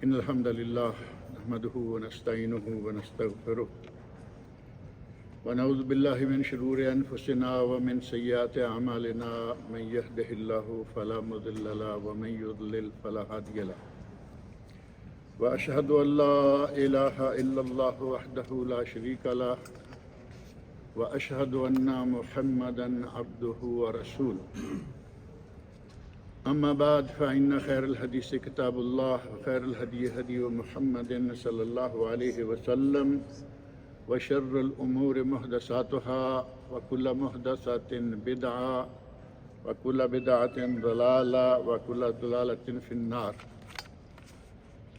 إن الحمد لله نحمده ونستعينه ونستغفره ونعوذ بالله من شرور أنفسنا ومن سيئات أعمالنا من يهده الله فلا مضل له ومن يضلل فلا هادي له وأشهد أن لا إله إلا الله وحده لا شريك له وأشهد أن محمدا عبده ورسوله أما بعد فإن خير الحديث كتاب الله وخير الهدي هدي محمد صلى الله عليه وسلم وشر الأمور محدثاتها وكل محدثة بدعة وكل بدعة ضلالة وكل ضلالة في النار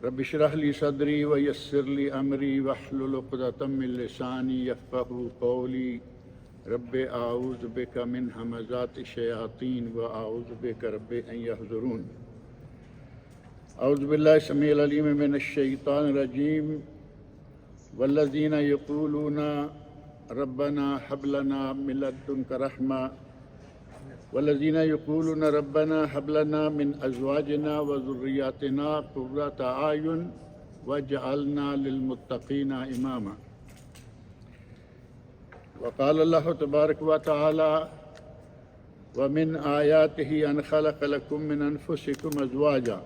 رب اشرح لي صدري ويسر لي أمري واحلل عقدة من لساني يفقهوا قولي رب أعوذ بك من همزات الشياطين وأعوذ بك رب أن يحضرون أعوذ بالله السميع العليم من الشيطان الرجيم والذين يقولون ربنا هب لنا من لدنك رحمة والذين يقولون ربنا هب لنا من أزواجنا وذرياتنا قرة أعين واجعلنا للمتقين إماما وقال الله تبارك وتعالى ومن آياته أن خلق لكم من أنفسكم أزواجا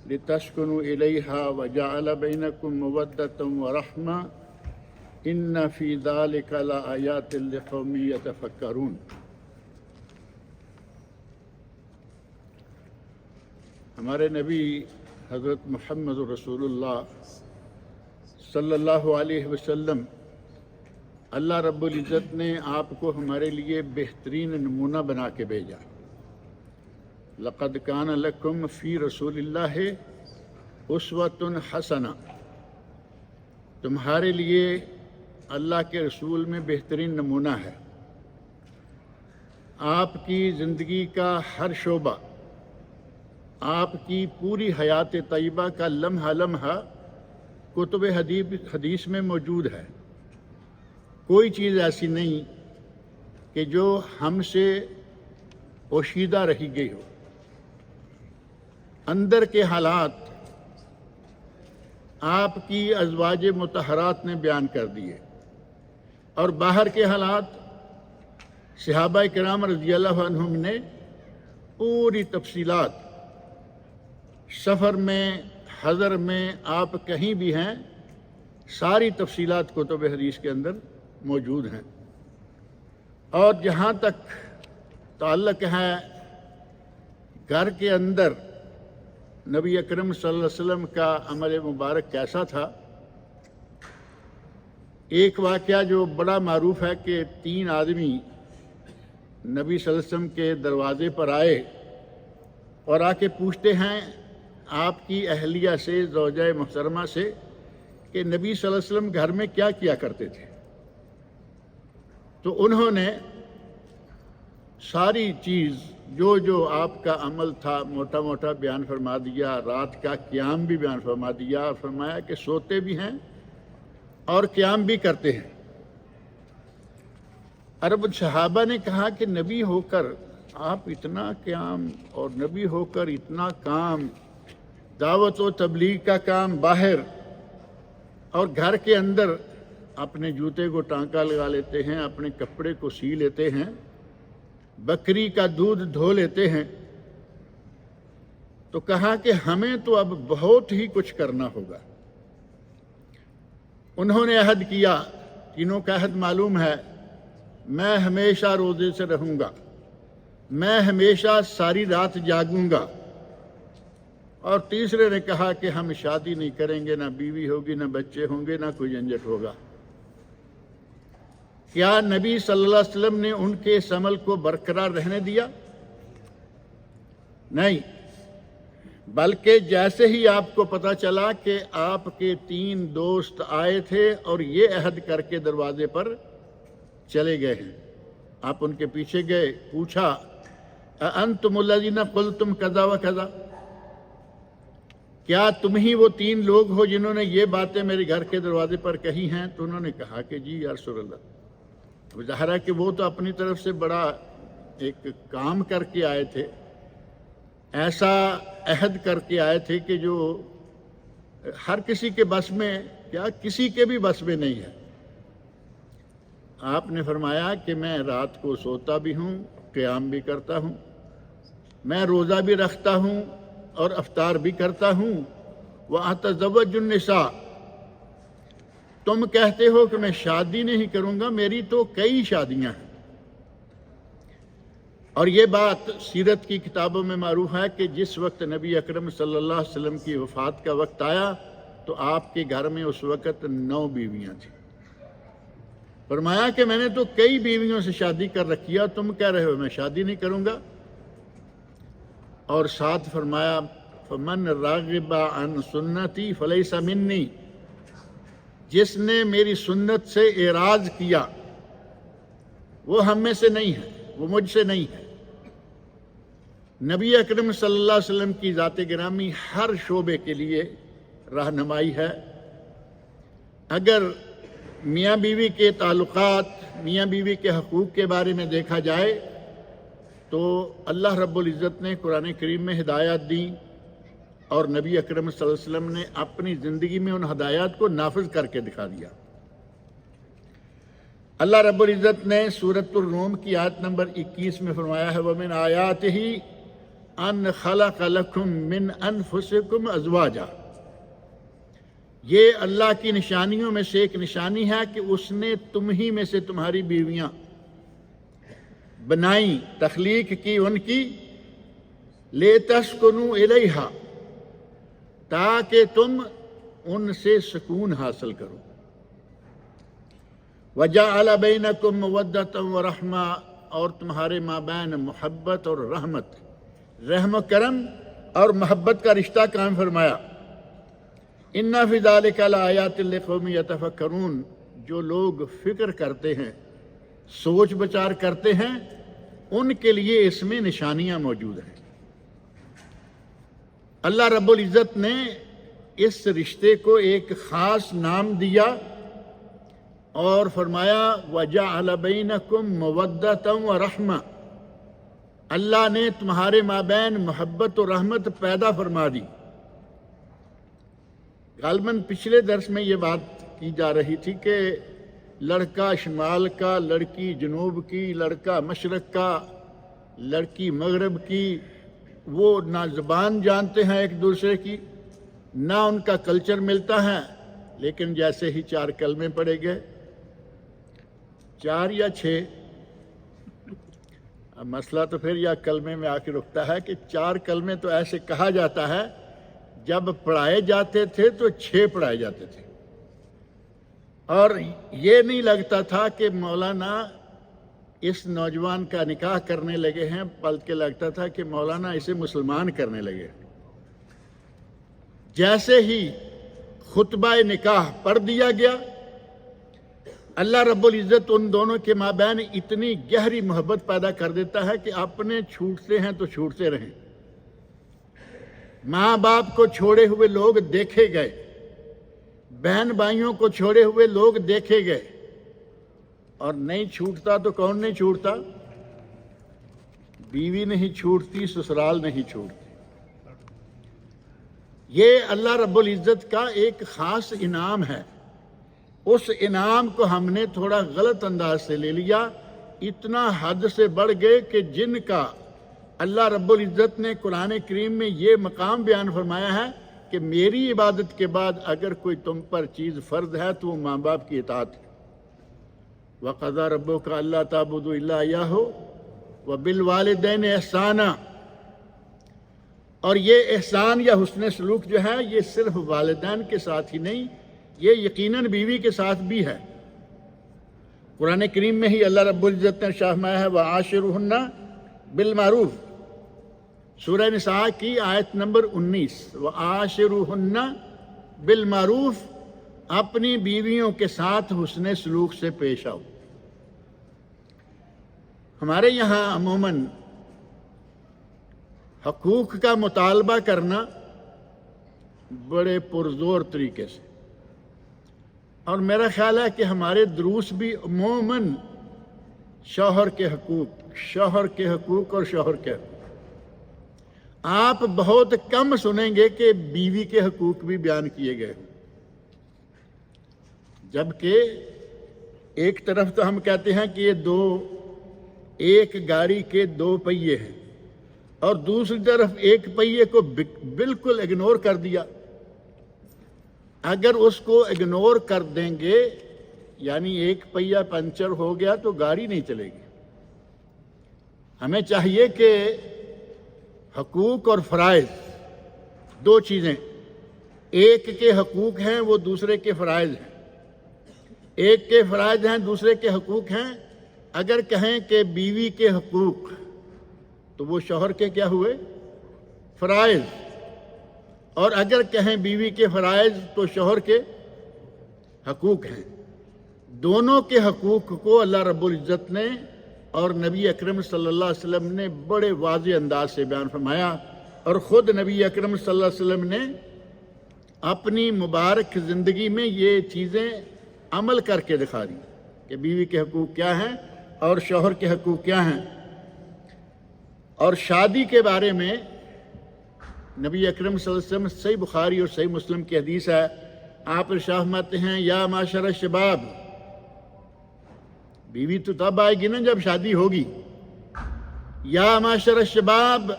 لتسكنوا إليها وجعل بينكم مودة ورحمة إن في ذلك لآيات لقوم يتفكرون ہمارے نبی حضرت محمد رسول اللہ صلی اللہ علیہ وسلم اللہ رب العزت نے آپ کو ہمارے لیے بہترین نمونہ بنا کے بھیجا لقد کان لکم فی رسول اللہ اسوۃ حسنہ تمہارے لیے اللہ کے رسول میں بہترین نمونہ ہے آپ کی زندگی کا ہر شعبہ آپ کی پوری حیات طیبہ کا لمحہ لمحہ کتب حدیث میں موجود ہے کوئی چیز ایسی نہیں کہ جو ہم سے پوشیدہ رہی گئی ہو اندر کے حالات آپ کی ازواج مطہرات نے بیان کر دیے اور باہر کے حالات صحابہ کرام رضی اللہ عنہم نے پوری تفصیلات سفر میں حضر میں آپ کہیں بھی ہیں ساری تفصیلات کتب حدیث کے اندر موجود ہیں اور جہاں تک تعلق ہے گھر کے اندر نبی اکرم صلی اللہ علیہ وسلم کا عمل مبارک کیسا تھا ایک واقعہ جو بڑا معروف ہے کہ 3 آدمی نبی صلی اللہ علیہ وسلم کے دروازے پر آئے اور آ کے پوچھتے ہیں آپ کی اہلیہ سے زوجہ محترمہ سے کہ نبی صلی اللہ علیہ وسلم گھر میں کیا کیا کرتے تھے تو انہوں نے ساری چیز جو آپ کا عمل تھا موٹا موٹا بیان فرما دیا رات کا قیام بھی بیان فرما دیا اور فرمایا کہ سوتے بھی ہیں اور قیام بھی کرتے ہیں عرب صحابہ نے کہا کہ نبی ہو کر آپ اتنا قیام اور نبی ہو کر اتنا کام دعوت و تبلیغ کا کام باہر اور گھر کے اندر اپنے جوتے کو ٹانکا لگا لیتے ہیں اپنے کپڑے کو سی لیتے ہیں بکری کا دودھ دھو لیتے ہیں تو کہا کہ ہمیں تو اب بہت ہی کچھ کرنا ہوگا انہوں نے عہد کیا تینوں کا عہد معلوم ہے میں ہمیشہ روزے سے رہوں گا میں ہمیشہ ساری رات جاگوں گا اور تیسرے نے کہا کہ ہم شادی نہیں کریں گے نہ بیوی ہوگی نہ بچے ہوں گے نہ کوئی جھنجٹ ہوگا کیا نبی صلی اللہ علیہ وسلم نے ان کے اس عمل کو برقرار رہنے دیا نہیں بلکہ جیسے ہی آپ کو پتہ چلا کہ آپ کے 3 دوست آئے تھے اور یہ عہد کر کے دروازے پر چلے گئے ہیں آپ ان کے پیچھے گئے پوچھا انتم الذین قلتم کذا و کذا کیا تم ہی وہ 3 لوگ ہو جنہوں نے یہ باتیں میرے گھر کے دروازے پر کہی ہیں تو انہوں نے کہا کہ جی یا رسول اللہ ظاہر ہے کہ وہ تو اپنی طرف سے بڑا ایک کام کر کے آئے تھے ایسا عہد کر کے آئے تھے کہ جو ہر کسی کے بس میں کیا کسی کے بھی بس میں نہیں ہے۔ آپ نے فرمایا کہ میں رات کو سوتا بھی ہوں، قیام بھی کرتا ہوں، میں روزہ بھی رکھتا ہوں اور افطار بھی کرتا ہوں۔ وَأَتَزَوَّجُ النِّسَاءَ، تم کہتے ہو کہ میں شادی نہیں کروں گا، میری تو کئی شادیاں ہیں۔ اور یہ بات سیرت کی کتابوں میں معروف ہے کہ جس وقت نبی اکرم صلی اللہ علیہ وسلم کی وفات کا وقت آیا تو آپ کے گھر میں اس وقت 9 بیویاں تھیں۔ فرمایا کہ میں نے تو کئی بیویوں سے شادی کر رکھی ہے، تم کہہ رہے ہو میں شادی نہیں کروں گا۔ اور ساتھ فرمایا فمن راغب عن سنتی فلیس منی، جس نے میری سنت سے اعراض کیا وہ ہم میں سے نہیں ہے، وہ مجھ سے نہیں ہے۔ نبی اکرم صلی اللہ علیہ وسلم کی ذات گرامی ہر شعبے کے لیے رہنمائی ہے۔ اگر میاں بیوی کے تعلقات، میاں بیوی کے حقوق کے بارے میں دیکھا جائے تو اللہ رب العزت نے قرآن کریم میں ہدایات دی اور نبی اکرم صلی اللہ علیہ وسلم نے اپنی زندگی میں ان ہدایات کو نافذ کر کے دکھا دیا۔ اللہ رب العزت نے سورۃ الروم کی آیت نمبر 21 میں فرمایا ہے وَمِنْ آیَاتِهِ أَنْ خَلَقَ لَكُم مِّنْ أَنفُسِكُمْ أَزْوَاجًا، یہ اللہ کی نشانیوں میں سے ایک نشانی ہے کہ اس نے تم ہی میں سے تمہاری بیویاں بنائیں، تخلیق کی ان کی، لِتَسْكُنُوا إِلَيْهَا، تاکہ تم ان سے سکون حاصل کرو۔ وَجَعَلَ بَيْنَكُمْ مَوَدَّةً وَرَحْمَةً، اور تمہارے مابین محبت اور رحمت، رحم و کرم اور محبت کا رشتہ قائم فرمایا۔ اِنَّ فِي ذَلِكَ لَآيَاتٍ لِقَوْمٍ يَتَفَكَّرُونَ، جو لوگ فکر کرتے ہیں، سوچ بچار کرتے ہیں، ان کے لیے اس میں نشانیاں موجود ہیں۔ اللہ رب العزت نے اس رشتے کو ایک خاص نام دیا اور فرمایا وَجَعَلَ بَيْنَكُمْ مَوَدَّةً وَرَحْمَةً، اللہ نے تمہارے مابین محبت و رحمت پیدا فرما دی۔ غالباً پچھلے درس میں یہ بات کی جا رہی تھی کہ لڑکا شمال کا، لڑکی جنوب کی، لڑکا مشرق کا، لڑکی مغرب کی، وہ نہ زبان جانتے ہیں ایک دوسرے کی، نہ ان کا کلچر ملتا ہے، لیکن جیسے ہی 4 کلمے پڑھے گئے، 4 یا 6، مسئلہ تو پھر یا کلمے میں آ کے رکتا ہے کہ 4 کلمے تو ایسے کہا جاتا ہے، جب پڑھائے جاتے تھے تو 6 پڑھائے جاتے تھے، اور یہ نہیں لگتا تھا کہ مولانا اس نوجوان کا نکاح کرنے لگے ہیں، بلکہ لگتا تھا کہ مولانا اسے مسلمان کرنے لگے۔ جیسے ہی خطبہ نکاح پڑھ دیا گیا، اللہ رب العزت ان دونوں کے مابین اتنی گہری محبت پیدا کر دیتا ہے کہ اپنے چھوٹتے ہیں تو چھوٹتے رہیں۔ ماں باپ کو چھوڑے ہوئے لوگ دیکھے گئے، بہن بھائیوں کو چھوڑے ہوئے لوگ دیکھے گئے، اور نہیں چھوٹتا تو کون نہیں چھوٹتا؟ بیوی نہیں چھوٹتی، سسرال نہیں چھوٹتی۔ یہ اللہ رب العزت کا ایک خاص انعام ہے۔ اس انعام کو ہم نے تھوڑا غلط انداز سے لے لیا، اتنا حد سے بڑھ گئے کہ جن کا اللہ رب العزت نے قرآن کریم میں یہ مقام بیان فرمایا ہے کہ میری عبادت کے بعد اگر کوئی تم پر چیز فرض ہے تو وہ ماں باپ کی اطاعت ہے۔ وَقَضَىٰ رَبُّكَ أَلَّا تَعْبُدُوا إِلَّا إِيَّاهُ وَبِالْوَالِدَيْنِ إِحْسَانًا، اور یہ احسان یا حسن سلوک جو ہے یہ صرف والدین کے ساتھ ہی نہیں، یہ یقیناً بیوی کے ساتھ بھی ہے۔ قرآن کریم میں ہی اللہ رب العزت نے ارشاد فرمایا ہے وَعَاشِرُهُنَّ بِالْمَعْرُوفِ، سورہ نساء کی آیت نمبر 19، وَعَاشِرُهُنَّ بِالْمَعْرُوفِ، اپنی بیویوں کے ساتھ حسن سلوک سے پیش آؤ۔ ہمارے یہاں عموماً حقوق کا مطالبہ کرنا بڑے پرزور طریقے سے، اور میرا خیال ہے کہ ہمارے دروس بھی عموماً شوہر کے حقوق، شوہر کے حقوق اور شوہر کے حقوق۔ آپ بہت کم سنیں گے کہ بیوی کے حقوق بھی بیان کیے گئے ہوں، جبکہ ایک طرف تو ہم کہتے ہیں کہ یہ ایک گاڑی کے 2 پہیے ہیں، اور دوسری طرف ایک پہیے کو بالکل اگنور کر دیا۔ اگر اس کو اگنور کر دیں گے، یعنی ایک پہیہ پنچر ہو گیا تو گاڑی نہیں چلے گی۔ ہمیں چاہیے کہ حقوق اور فرائض 2 چیزیں، ایک کے حقوق ہیں وہ دوسرے کے فرائض ہیں، ایک کے فرائض ہیں دوسرے کے حقوق ہیں۔ اگر کہیں کہ بیوی کے حقوق تو وہ شوہر کے کیا ہوئے؟ فرائض، اور اگر کہیں بیوی کے فرائض تو شوہر کے حقوق ہیں۔ دونوں کے حقوق کو اللہ رب العزت نے اور نبی اکرم صلی اللہ علیہ وسلم نے بڑے واضح انداز سے بیان فرمایا، اور خود نبی اکرم صلی اللہ علیہ وسلم نے اپنی مبارک زندگی میں یہ چیزیں عمل کر کے دکھا دی کہ بیوی کے حقوق کیا ہیں اور شوہر کے حقوق کیا ہیں۔ اور شادی کے بارے میں نبی اکرم صلی اللہ علیہ وسلم، صحیح بخاری اور صحیح مسلم کی حدیث ہے، آپ ارشاد فرماتے ہیں یا معاشر الشباب، بیوی تو تب آئے گی نا جب شادی ہوگی، یا معاشر الشباب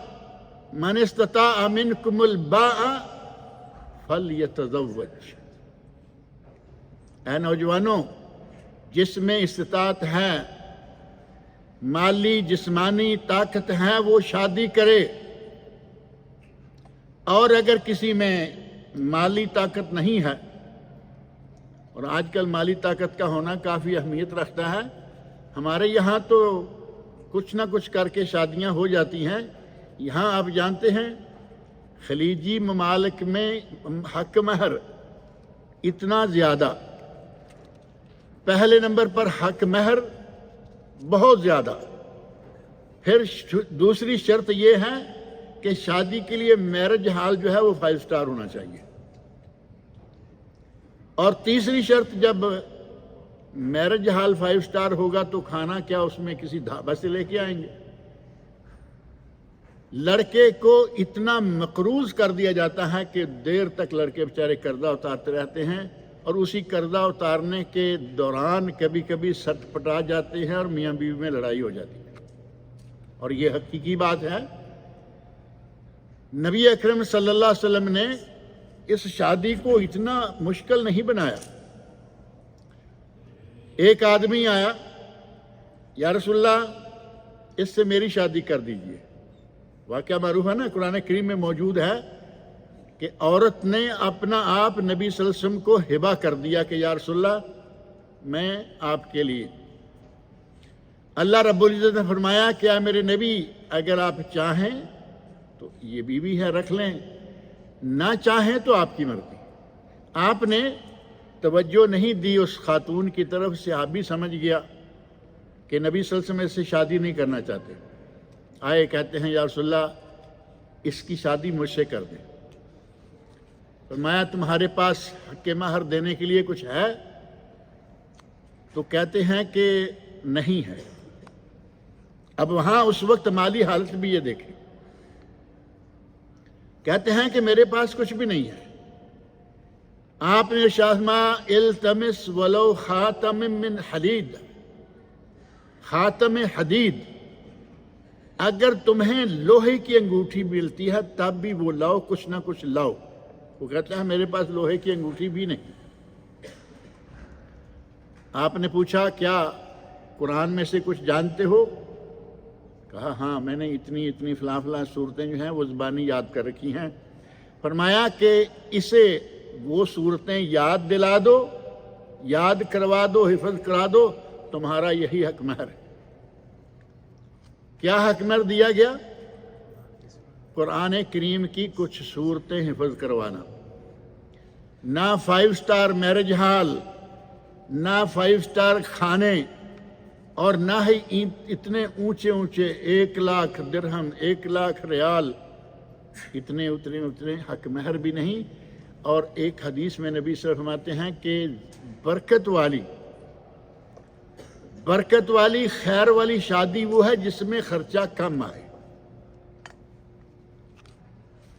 من استطاع منکم الباء فلیتزوج، اے نوجوانوں جس میں استطاعت ہے، مالی جسمانی طاقت ہے، وہ شادی کرے، اور اگر کسی میں مالی طاقت نہیں ہے، اور آج کل مالی طاقت کا ہونا کافی اہمیت رکھتا ہے، ہمارے یہاں تو کچھ نہ کچھ کر کے شادیاں ہو جاتی ہیں، یہاں آپ جانتے ہیں خلیجی ممالک میں حق مہر اتنا زیادہ، پہلے نمبر پر حق مہر بہت زیادہ، پھر دوسری شرط یہ ہے کہ شادی کے لیے میرج ہال جو ہے وہ 5 سٹار ہونا چاہیے، اور تیسری شرط جب میرج ہال 5 سٹار ہوگا تو کھانا کیا اس میں کسی ڈھابا سے لے کے آئیں گے؟ لڑکے کو اتنا مقروض کر دیا جاتا ہے کہ دیر تک لڑکے بیچارے قرضہ اتارتے رہتے ہیں، اور اسی قرضہ اتارنے کے دوران کبھی کبھی سٹ پٹا جاتے ہیں اور میاں بیوی میں لڑائی ہو جاتی ہے، اور یہ حقیقی بات ہے۔ نبی اکرم صلی اللہ علیہ وسلم نے اس شادی کو اتنا مشکل نہیں بنایا۔ ایک آدمی آیا، یا رسول اللہ اس سے میری شادی کر دیجئے۔ واقعہ معروف ہے نا، قرآن کریم میں موجود ہے کہ عورت نے اپنا آپ نبی صلی اللہ علیہ وسلم کو ہبہ کر دیا کہ یا رسول اللہ میں آپ کے لیے۔ اللہ رب العزت نے فرمایا کہ اے میرے نبی اگر آپ چاہیں تو یہ بیوی ہے رکھ لیں، نہ چاہیں تو آپ کی مرضی۔ آپ نے توجہ نہیں دی اس خاتون کی طرف، صحابی سمجھ گیا کہ نبی صلی اللہ علیہ وسلم اس سے شادی نہیں کرنا چاہتے، آئے کہتے ہیں یا رسول اللہ اس کی شادی مجھ سے کر دیں۔ فرمایا تمہارے پاس حق مہر دینے کے لیے کچھ ہے؟ تو کہتے ہیں کہ نہیں ہے۔ اب وہاں اس وقت مالی حالت بھی یہ دیکھیں، کہتے ہیں کہ میرے پاس کچھ بھی نہیں ہے۔ آپ نے ارشاد فرمایا التمس ولو خاتم من حدید، خاتم حدید، اگر تمہیں لوہے کی انگوٹھی ملتی ہے تب بھی وہ لاؤ، کچھ نہ کچھ لاؤ۔ وہ کہتا ہے میرے پاس لوہے کی انگوٹھی بھی نہیں۔ آپ نے پوچھا کیا قرآن میں سے کچھ جانتے ہو؟ کہا ہاں میں نے اتنی فلاں صورتیں جو ہیں وہ زبانی یاد کر رکھی ہیں۔ فرمایا کہ اسے وہ صورتیں یاد دلا دو، یاد کروا دو، حفظ کرا دو، تمہارا یہی حق مہر ہے۔ کیا حق مہر دیا گیا؟ قرآن کریم کی کچھ صورتیں حفظ کروانا۔ نہ 5 سٹار میرج ہال، نہ 5 سٹار کھانے، اور نہ ہی اتنے اونچے 1 لاکھ درہم، 1 لاکھ ریال، اتنے حق مہر بھی نہیں۔ اور ایک حدیث میں نبی صلی اللہ علیہ وسلم فرماتے ہیں کہ برکت والی خیر والی شادی وہ ہے جس میں خرچہ کم آئے۔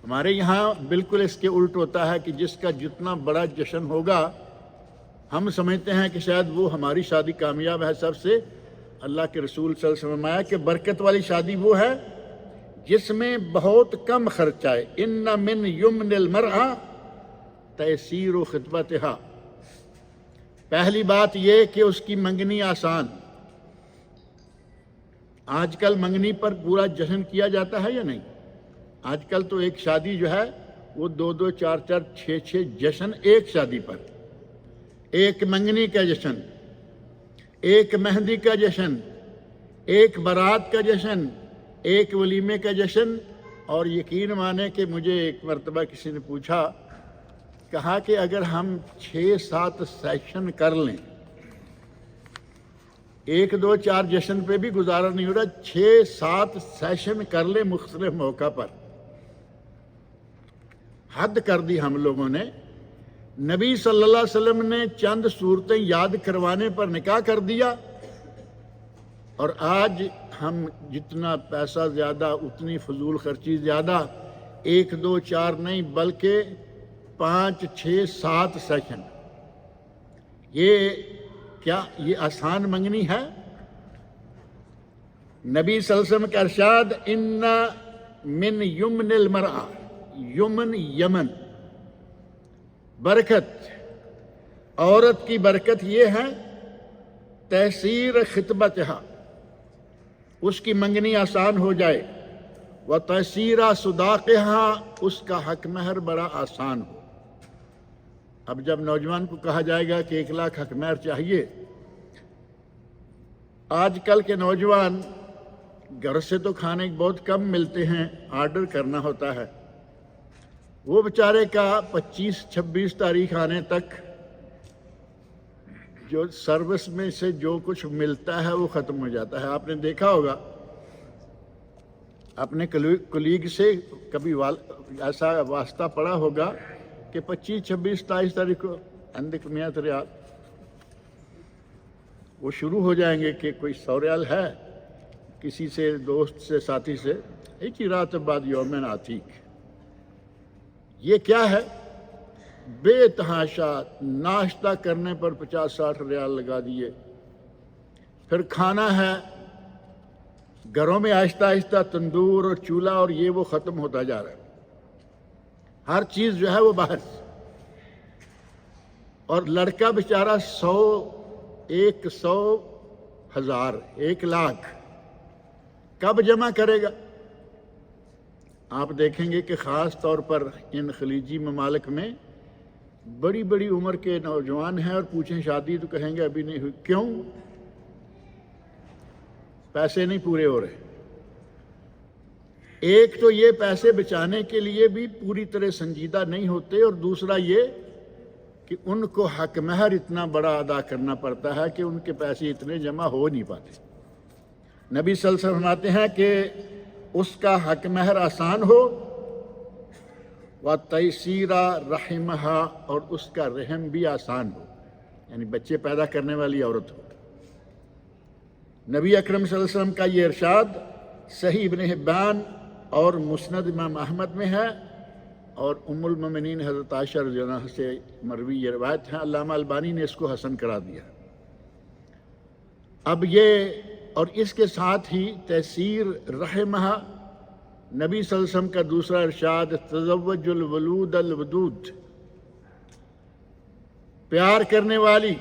ہمارے یہاں بالکل اس کے الٹ ہوتا ہے کہ جس کا جتنا بڑا جشن ہوگا ہم سمجھتے ہیں کہ شاید وہ ہماری شادی کامیاب ہے سب سے۔ اللہ کے رسول صلی اللہ علیہ وسلم نے فرمایا کہ برکت والی شادی وہ ہے جس میں بہت کم خرچ آئے۔ ان من یمن المرأة تیسیر خطبتها، پہلی بات یہ کہ اس کی منگنی آسان۔ آج کل منگنی پر پورا جشن کیا جاتا ہے یا نہیں؟ آج کل تو ایک شادی جو ہے وہ 2 4 4 6 جشن ایک شادی پر، ایک منگنی کا جشن، ایک مہندی کا جشن، ایک بارات کا جشن، ایک ولیمے کا جشن۔ اور یقین مانے کہ مجھے ایک مرتبہ کسی نے پوچھا، کہا کہ اگر ہم 6 7 سیشن کر لیں، 1 2 4 جشن پہ بھی گزارا نہیں ہو رہا، 6 7 سیشن کر لیں مختلف موقع پر، حد کر دی ہم لوگوں نے۔ نبی صلی اللہ علیہ وسلم نے چند صورتیں یاد کروانے پر نکاح کر دیا، اور آج ہم جتنا پیسہ زیادہ اتنی فضول خرچی زیادہ، 1 2 4 نہیں بلکہ 5 6 7 سیشن۔ یہ کیا یہ آسان منگنی ہے؟ نبی صلی اللہ علیہ وسلم کا ارشاد، ان من یمن المرأة، یمن یمن، برکت، عورت کی برکت یہ ہے تیسیر خطبتها، اس کی منگنی آسان ہو جائے، و تیسیر صداقها، اس کا حق مہر بڑا آسان ہو۔ اب جب نوجوان کو کہا جائے گا کہ 1 لاکھ حق مہر چاہیے، آج کل کے نوجوان گھر سے تو کھانے بہت کم ملتے ہیں، آرڈر کرنا ہوتا ہے، وہ بیچارے کا 25 26 تاریخ آنے تک جو سروس میں سے جو کچھ ملتا ہے وہ ختم ہو جاتا ہے۔ آپ نے دیکھا ہوگا اپنے کلیگ سے کبھی ایسا واسطہ پڑا ہوگا کہ 25 26 27 تاریخ کو عندك 100 ریال، وہ شروع ہو جائیں گے کہ کوئی 100 ریال ہے، کسی سے دوست سے ساتھی سے، ایک ہی رات بعد یومین آتیک۔ یہ کیا ہے؟ بے تحاشا ناشتہ کرنے پر 50 60 ریال لگا دیے، پھر کھانا ہے گھروں میں آہستہ آہستہ تندور اور چولہا اور یہ وہ ختم ہوتا جا رہا ہے، ہر چیز جو ہے وہ باہر سے، اور لڑکا بیچارہ 100 100 1000 1 لاکھ کب جمع کرے گا؟ آپ دیکھیں گے کہ خاص طور پر ان خلیجی ممالک میں بڑی بڑی عمر کے نوجوان ہیں، اور پوچھیں شادی تو کہیں گے ابھی نہیں ہوئی۔ کیوں؟ پیسے نہیں پورے ہو رہے۔ ایک تو یہ پیسے بچانے کے لیے بھی پوری طرح سنجیدہ نہیں ہوتے، اور دوسرا یہ کہ ان کو حق مہر اتنا بڑا ادا کرنا پڑتا ہے کہ ان کے پیسے اتنے جمع ہو نہیں پاتے۔ نبی صلی اللہ علیہ وسلم فرماتے ہیں کہ اس کا حق مہر آسان ہو، وَتَيْسِيرَ رَحِمَهَا، اور اس کا رحم بھی آسان ہو، یعنی بچے پیدا کرنے والی عورت ہو۔ نبی اکرم صلی اللہ علیہ وسلم کا یہ ارشاد صحیح ابن حبان اور مسند امام احمد میں ہے، اور ام المومنین حضرت عائشہ رضی اللہ عنہا سے مروی یہ روایت ہے، علامہ البانی نے اس کو حسن قرار دیا۔ اب یہ اور اس کے ساتھ ہی تیسیر رحمہ، نبی صلی اللہ علیہ وسلم کا دوسرا ارشاد، تزوج الولود الودود، پیار کرنے والی،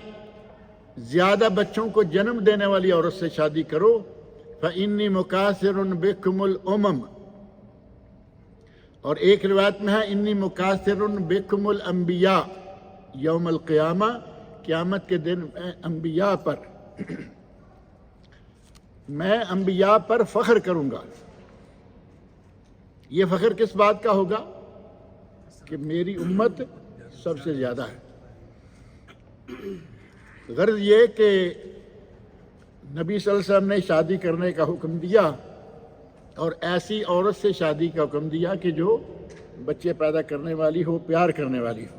زیادہ بچوں کو جنم دینے والی عورت سے شادی کرو، فَإِنِّي مُكَاثِرٌ بِكُمُ الْأُمَمَ، اور ایک روایت میں ہے اِنِّي مُكَاثِرٌ بِكُمُ الْأَنْبِيَاءَ، یوم القیامہ، قیامت کے دن میں انبیاء پر میں انبیاء پر فخر کروں گا۔ یہ فخر کس بات کا ہوگا؟ کہ میری امت سب سے زیادہ ہے۔ غرض یہ کہ نبی صلی اللہ علیہ وسلم نے شادی کرنے کا حکم دیا، اور ایسی عورت سے شادی کا حکم دیا کہ جو بچے پیدا کرنے والی ہو، پیار کرنے والی ہو۔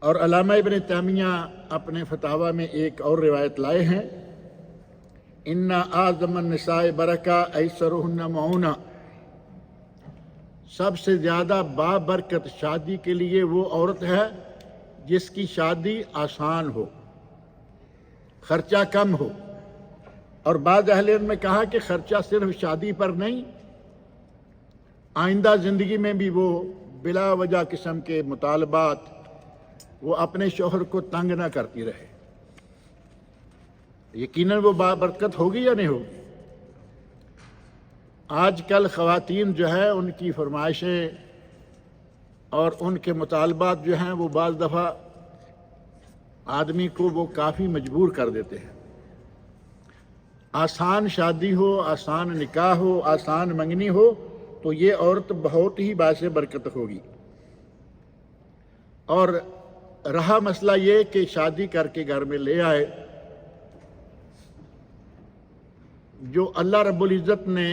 اور علامہ ابن تیمیہ اپنے فتاویٰ میں ایک اور روایت لائے ہیں، ان اعظم النساء برکہ ایسرہن معونہ، سب سے زیادہ بابرکت شادی کے لیے وہ عورت ہے جس کی شادی آسان ہو، خرچہ کم ہو۔ اور بعض اہل علم نے کہا کہ خرچہ صرف شادی پر نہیں، آئندہ زندگی میں بھی وہ بلا وجہ قسم کے مطالبات وہ اپنے شوہر کو تنگ نہ کرتی رہے۔ یقیناً وہ بابرکت ہوگی یا نہیں ہوگی؟ آج کل خواتین جو ہے ان کی فرمائشیں اور ان کے مطالبات جو ہیں وہ بعض دفعہ آدمی کو وہ کافی مجبور کر دیتے ہیں۔ آسان شادی ہو، آسان نکاح ہو، آسان منگنی ہو تو یہ عورت بہت ہی باعث برکت ہوگی۔ اور رہا مسئلہ یہ کہ شادی کر کے گھر میں لے آئے، جو اللہ رب العزت نے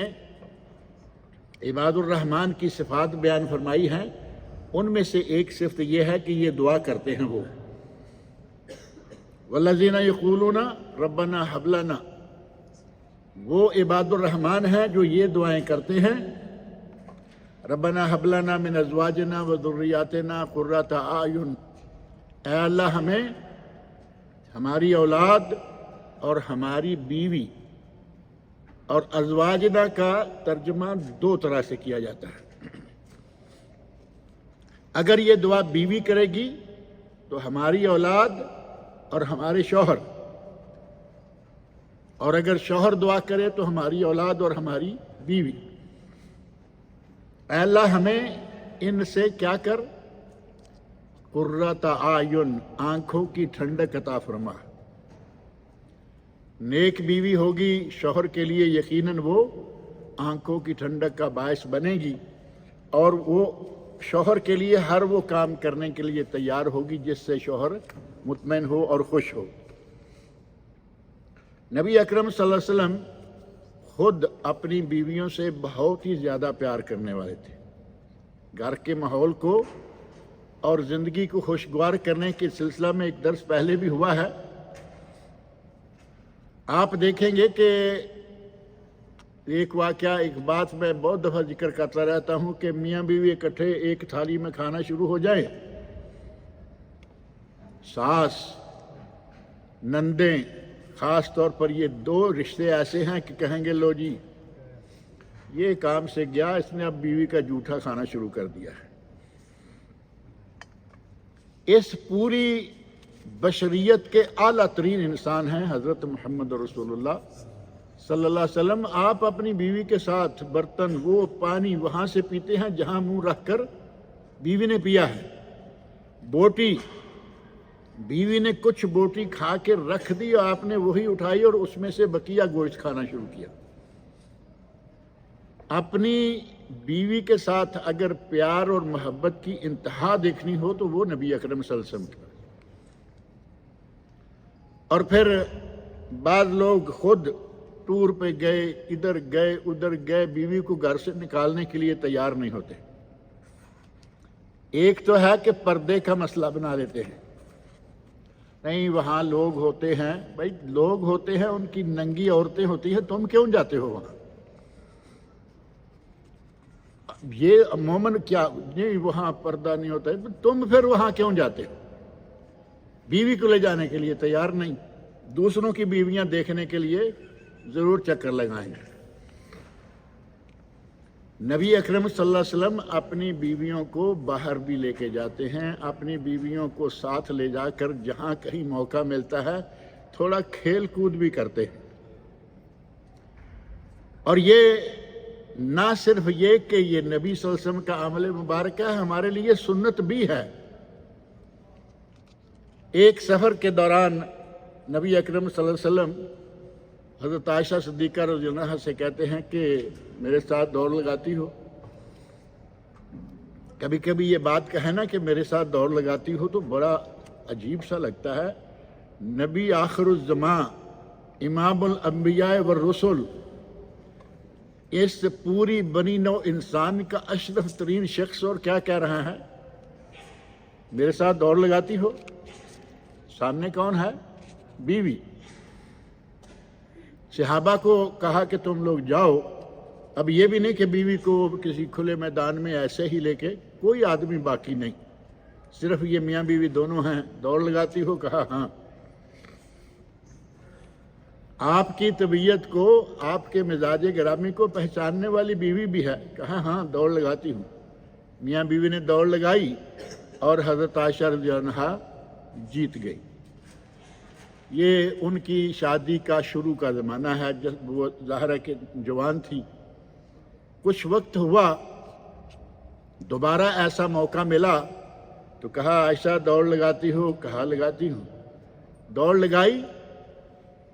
عباد الرحمن کی صفات بیان فرمائی ہیں ان میں سے ایک صفت یہ ہے کہ یہ دعا کرتے ہیں وہ والذین یقولون ربنا ھب لنا، وہ عباد الرحمن ہیں جو یہ دعائیں کرتے ہیں، ربنا ھب لنا من ازواجنا وذریاتنا قرۃ اعین، اے اللہ ہمیں ہماری اولاد اور ہماری بیوی، اور ازواجنا کا ترجمہ دو طرح سے کیا جاتا ہے۔ اگر یہ دعا بیوی کرے گی تو ہماری اولاد اور ہمارے شوہر، اور اگر شوہر دعا کرے تو ہماری اولاد اور ہماری بیوی۔ اے اللہ ہمیں ان سے کیا کر، قرۃ اعین، آنکھوں کی ٹھنڈک عطا فرما۔ نیک بیوی ہوگی شوہر کے لیے یقیناً وہ آنکھوں کی ٹھنڈک کا باعث بنے گی، اور وہ شوہر کے لیے ہر وہ کام کرنے کے لیے تیار ہوگی جس سے شوہر مطمئن ہو اور خوش ہو۔ نبی اکرم صلی اللہ علیہ وسلم خود اپنی بیویوں سے بہت ہی زیادہ پیار کرنے والے تھے۔ گھر کے ماحول کو اور زندگی کو خوشگوار کرنے کے سلسلہ میں ایک درس پہلے بھی ہوا ہے۔ آپ دیکھیں گے کہ ایک واقعہ، ایک بات میں بہت دفعہ ذکر کرتا رہتا ہوں کہ میاں بیوی اکٹھے ایک تھالی میں کھانا شروع ہو جائیں، ساس نندیں، خاص طور پر یہ دو رشتے ایسے ہیں کہ کہیں گے لو جی یہ کام سے گیا، اس نے اب بیوی کا جھوٹا کھانا شروع کر دیا ہے۔ اس پوری بشریت کے اعلیٰ ترین انسان ہیں حضرت محمد رسول اللہ صلی اللہ علیہ وسلم۔ آپ اپنی بیوی کے ساتھ برتن، وہ پانی وہاں سے پیتے ہیں جہاں منہ رکھ کر بیوی نے پیا ہے۔ بوٹی، بیوی نے کچھ بوٹی کھا کے رکھ دی اور آپ نے وہی اٹھائی اور اس میں سے بقیہ گوشت کھانا شروع کیا۔ اپنی بیوی کے ساتھ اگر پیار اور محبت کی انتہا دیکھنی ہو تو وہ نبی اکرم صلی اللہ علیہ وسلم کی۔ اور پھر بعض لوگ خود ٹور پہ گئے، ادھر گئے ادھر گئے، بیوی کو گھر سے نکالنے کے لیے تیار نہیں ہوتے۔ ایک تو ہے کہ پردے کا مسئلہ بنا لیتے ہیں، نہیں وہاں لوگ ہوتے ہیں، بھائی لوگ ہوتے ہیں، ان کی ننگی عورتیں ہوتی ہیں، تم کیوں جاتے ہو وہاں؟ یہ عموماً کیا نہیں وہاں پردہ نہیں ہوتا ہے، تم پھر وہاں کیوں جاتے ہو؟ بیوی کو لے جانے کے لیے تیار نہیں، دوسروں کی بیویاں دیکھنے کے لیے ضرور چکر لگائیں گے۔ نبی اکرم صلی اللہ علیہ وسلم اپنی بیویوں کو باہر بھی لے کے جاتے ہیں، اپنی بیویوں کو ساتھ لے جا کر جہاں کہیں موقع ملتا ہے تھوڑا کھیل کود بھی کرتے ہیں۔ اور یہ نہ صرف یہ کہ یہ نبی صلی اللہ علیہ وسلم کا عمل مبارک ہے، ہمارے لیے سنت بھی ہے۔ ایک سفر کے دوران نبی اکرم صلی اللہ علیہ وسلم حضرت عائشہ صدیقہ رضی اللہ عنہا سے کہتے ہیں کہ میرے ساتھ دوڑ لگاتی ہو؟ کبھی کبھی یہ بات کہنا کہ میرے ساتھ دوڑ لگاتی ہو تو بڑا عجیب سا لگتا ہے۔ نبی آخر الزمان، امام الانبیاء والرسل، اس پوری بنی نوع انسان کا اشرف ترین شخص، اور کیا کہہ رہا ہے؟ میرے ساتھ دوڑ لگاتی ہو؟ سامنے کون ہے؟ بیوی۔ صحابہ کو کہا کہ تم لوگ جاؤ اب یہ بھی نہیں کہ بیوی کو کسی کھلے میدان میں ایسے ہی لے کے، کوئی آدمی باقی نہیں، صرف یہ میاں بیوی دونوں ہیں۔ دوڑ لگاتی ہو؟ کہا ہاں۔ آپ کی طبیعت کو، آپ کے مزاج گرامی کو پہچاننے والی بیوی بھی ہے؟ کہا ہاں، دوڑ لگاتی ہوں۔ میاں بیوی نے دوڑ لگائی اور حضرت عائشہ رضی اللہ عنہا جیت گئی۔ یہ ان کی شادی کا شروع کا زمانہ ہے، جب وہ ظاہر ہے کہ جوان تھی۔ کچھ وقت ہوا، دوبارہ ایسا موقع ملا تو کہا عائشہ دوڑ لگاتی ہو؟ کہا لگاتی ہوں۔ دوڑ لگائی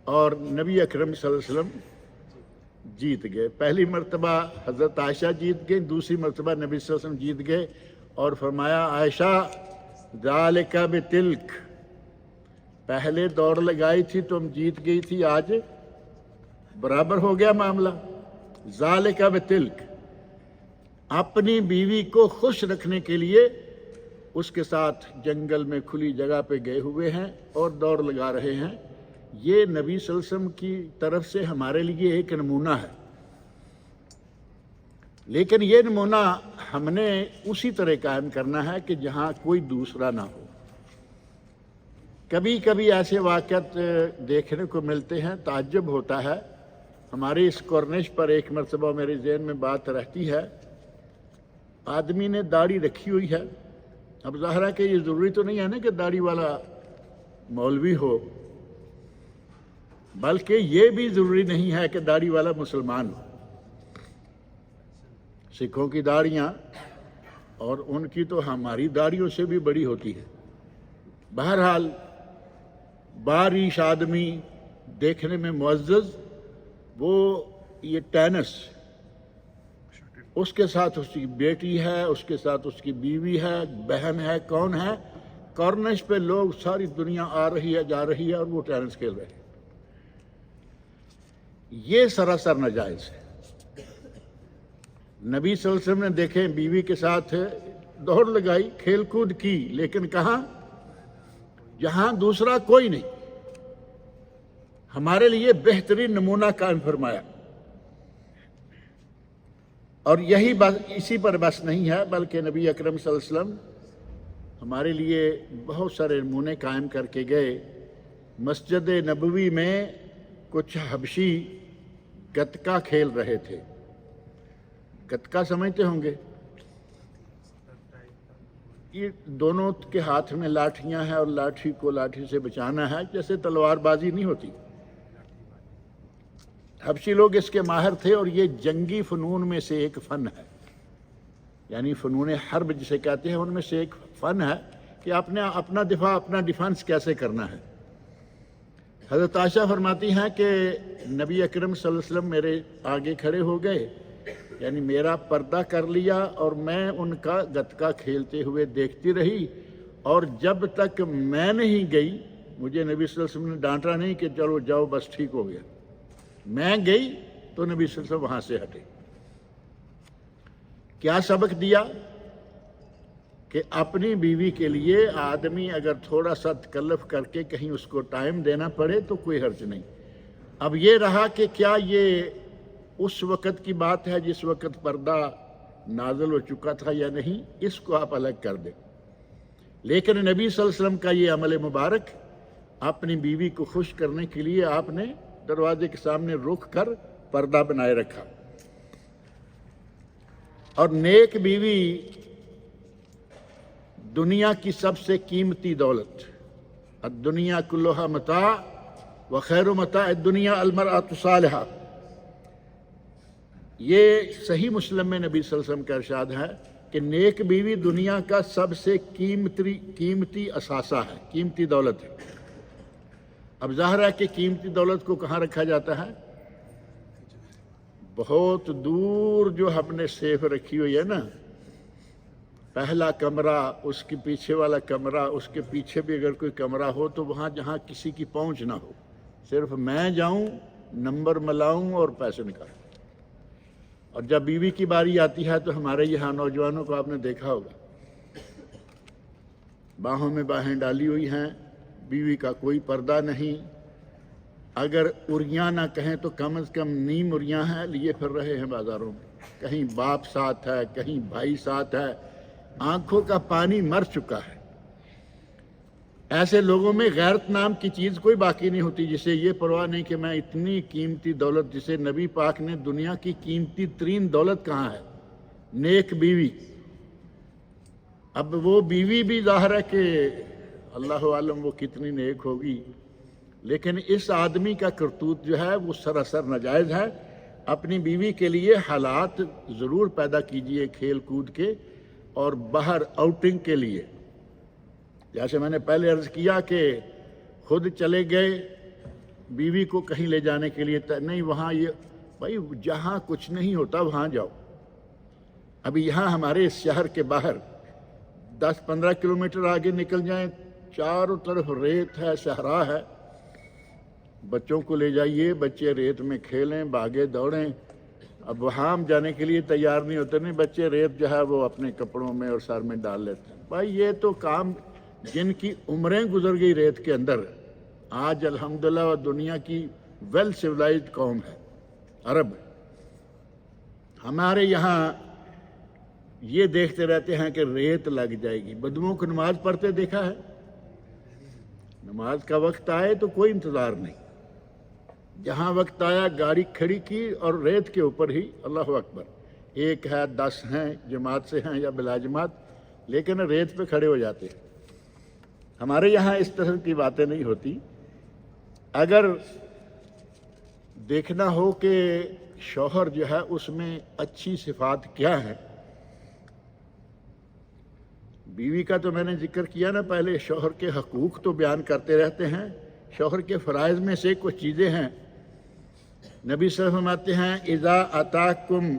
اور نبی اکرم صلی اللہ علیہ وسلم جیت گئے۔ پہلی مرتبہ حضرت عائشہ جیت گئی، دوسری مرتبہ نبی صلی اللہ علیہ وسلم جیت گئے اور فرمایا عائشہ ذالک بتلک، پہلے دوڑ لگائی تھی تم جیت گئی تھی، آج برابر ہو گیا معاملہ۔ ذالک بتلک، اپنی بیوی کو خوش رکھنے کے لیے اس کے ساتھ جنگل میں کھلی جگہ پہ گئے ہوئے ہیں اور دوڑ لگا رہے ہیں۔ یہ نبی صلی اللہ علیہ وسلم کی طرف سے ہمارے لیے ایک نمونہ ہے، لیکن یہ نمونہ ہم نے اسی طرح قائم کرنا ہے کہ جہاں کوئی دوسرا نہ ہو۔ کبھی کبھی ایسے واقعات دیکھنے کو ملتے ہیں، تعجب ہوتا ہے۔ ہماری اس کورنش پر ایک مرتبہ میرے ذہن میں بات رہتی ہے، آدمی نے داڑھی رکھی ہوئی ہے۔ اب ظاہر ہے کہ یہ ضروری تو نہیں ہے نا کہ داڑھی والا مولوی ہو، بلکہ یہ بھی ضروری نہیں ہے کہ داڑھی والا مسلمان ہو۔ سکھوں کی داڑھیاں اور ان کی تو ہماری داڑھیوں سے بھی بڑی ہوتی ہے۔ بہرحال باریش آدمی دیکھنے میں معزز، وہ یہ ٹینس، اس کے ساتھ اس کی بیٹی ہے، اس کے ساتھ اس کی بیوی ہے، بہن ہے، کون ہے؟ کورنش پہ لوگ، ساری دنیا آ رہی ہے جا رہی ہے اور وہ ٹینس کھیل رہے ہیں۔ یہ سراسر ناجائز ہے۔ نبی صلی اللہ علیہ وسلم نے دیکھیں بیوی کے ساتھ دوڑ لگائی، کھیل کود کی، لیکن کہاں؟ جہاں دوسرا کوئی نہیں۔ ہمارے لیے بہترین نمونہ قائم فرمایا۔ اور یہی بس، اسی پر بس نہیں ہے، بلکہ نبی اکرم صلی اللہ علیہ وسلم ہمارے لیے بہت سارے نمونے قائم کر کے گئے۔ مسجد نبوی میں کچھ حبشی گتکا کھیل رہے تھے۔ گتکا سمجھتے ہوں گے؟ یہ دونوں کے ہاتھ میں لاٹھیاں ہیں اور لاٹھی کو لاٹھی سے بچانا ہے، جیسے تلوار بازی نہیں ہوتی۔ حبشی لوگ اس کے ماہر تھے اور یہ جنگی فنون میں سے ایک فن ہے، یعنی فنون حرب جسے کہتے ہیں، ان میں سے ایک فن ہے کہ اپنا دفاع، اپنا ڈیفنس کیسے کرنا ہے۔ حضرت عائشہ فرماتی ہیں کہ نبی اکرم صلی اللہ علیہ وسلم میرے آگے کھڑے ہو گئے، یعنی میرا پردہ کر لیا، اور میں ان کا گتکا کھیلتے ہوئے دیکھتی رہی، اور جب تک میں نہیں گئی، مجھے نبی صلی اللہ علیہ وسلم نے ڈانٹا نہیں کہ چلو جاؤ بس ٹھیک ہو گیا، میں گئی تو نبی صلی اللہ علیہ وسلم وہاں سے ہٹے۔ کیا سبق دیا؟ کہ اپنی بیوی کے لیے آدمی اگر تھوڑا سا تکلف کر کے کہیں اس کو ٹائم دینا پڑے تو کوئی حرج نہیں۔ اب یہ رہا کہ کیا یہ اس وقت کی بات ہے جس وقت پردہ نازل ہو چکا تھا یا نہیں، اس کو آپ الگ کر دیں، لیکن نبی صلی اللہ علیہ وسلم کا یہ عمل مبارک، اپنی بیوی کو خوش کرنے کے لیے آپ نے دروازے کے سامنے رک کر پردہ بنائے رکھا۔ اور نیک بیوی دنیا کی سب سے قیمتی دولت، الدنیا کلھا متاع وخیر متاع الدنیا المرأۃ الصالحہ، یہ صحیح مسلم میں نبی صلی اللہ علیہ وسلم کا ارشاد ہے کہ نیک بیوی دنیا کا سب سے قیمتی اثاثہ ہے، قیمتی دولت ہے۔ اب ظاہر ہے کہ قیمتی دولت کو کہاں رکھا جاتا ہے؟ بہت دور جو ہم نے سیف رکھی ہوئی ہے نا، پہلا کمرہ، اس کے پیچھے والا کمرہ، اس کے پیچھے بھی اگر کوئی کمرہ ہو تو وہاں جہاں کسی کی پہنچ نہ ہو، صرف میں جاؤں، نمبر ملاؤں اور پیسے نکالوں۔ اور جب بیوی کی باری آتی ہے تو ہمارے یہاں نوجوانوں کو آپ نے دیکھا ہوگا، باہوں میں باہیں ڈالی ہوئی ہیں، بیوی کا کوئی پردہ نہیں، اگر اریاں نہ کہیں تو کم از کم نیم اریاں ہیں لیے پھر رہے ہیں بازاروں میں، کہیں باپ ساتھ ہے، کہیں بھائی ساتھ ہے، آنکھوں کا پانی مر چکا ہے۔ ایسے لوگوں میں غیرت نام کی چیز کوئی باقی نہیں ہوتی، جسے یہ پرواہ نہیں کہ میں اتنی قیمتی دولت، جسے نبی پاک نے دنیا کی قیمتی ترین دولت کہاں ہے، نیک بیوی۔ اب وہ بیوی بھی ظاہر ہے کہ اللہ عالم وہ کتنی نیک ہوگی، لیکن اس آدمی کا کرتوت جو ہے وہ سراسر ناجائز ہے۔ اپنی بیوی کے لیے حالات ضرور پیدا کیجئے کھیل کود کے اور باہر آؤٹنگ کے لیے۔ جیسے میں نے پہلے عرض کیا کہ خود چلے گئے بیوی کو کہیں لے جانے کے لیے، نہیں وہاں یہ بھائی جہاں کچھ نہیں ہوتا وہاں جاؤ۔ ابھی یہاں ہمارے اس شہر کے باہر 10-15 کلومیٹر آگے نکل جائیں، چاروں طرف ریت ہے، صحرا ہے، بچوں کو لے جائیے، بچے ریت میں کھیلیں، بھاگے دوڑیں۔ اب وہاں ہم جانے کے لیے تیار نہیں ہوتے، نہیں بچے ریت جو ہے وہ اپنے کپڑوں میں اور سر میں ڈال لیتے ہیں۔ بھائی یہ تو کام جن کی عمریں گزر گئی ریت کے اندر، آج الحمدللہ وہ دنیا کی ویل سیولائزڈ قوم ہے، عرب۔ ہمارے یہاں یہ دیکھتے رہتے ہیں کہ ریت لگ جائے گی، بدوؤں کو نماز پڑھتے دیکھا ہے؟ نماز کا وقت آئے تو کوئی انتظار نہیں، جہاں وقت آیا گاڑی کھڑی کی اور ریت کے اوپر ہی اللہ اکبر، 1 ہے 10 ہیں، جماعت سے ہیں یا بلا جماعت، لیکن ریت پہ کھڑے ہو جاتے ہیں۔ ہمارے یہاں اس طرح کی باتیں نہیں ہوتی۔ اگر دیکھنا ہو کہ شوہر جو ہے اس میں اچھی صفات کیا ہیں، بیوی کا تو میں نے ذکر کیا نا پہلے، شوہر کے حقوق تو بیان کرتے رہتے ہیں، شوہر کے فرائض میں سے کچھ چیزیں ہیں۔ نبی صلی اللہ علیہ وسلم فرماتے ہیں اذا اتاکم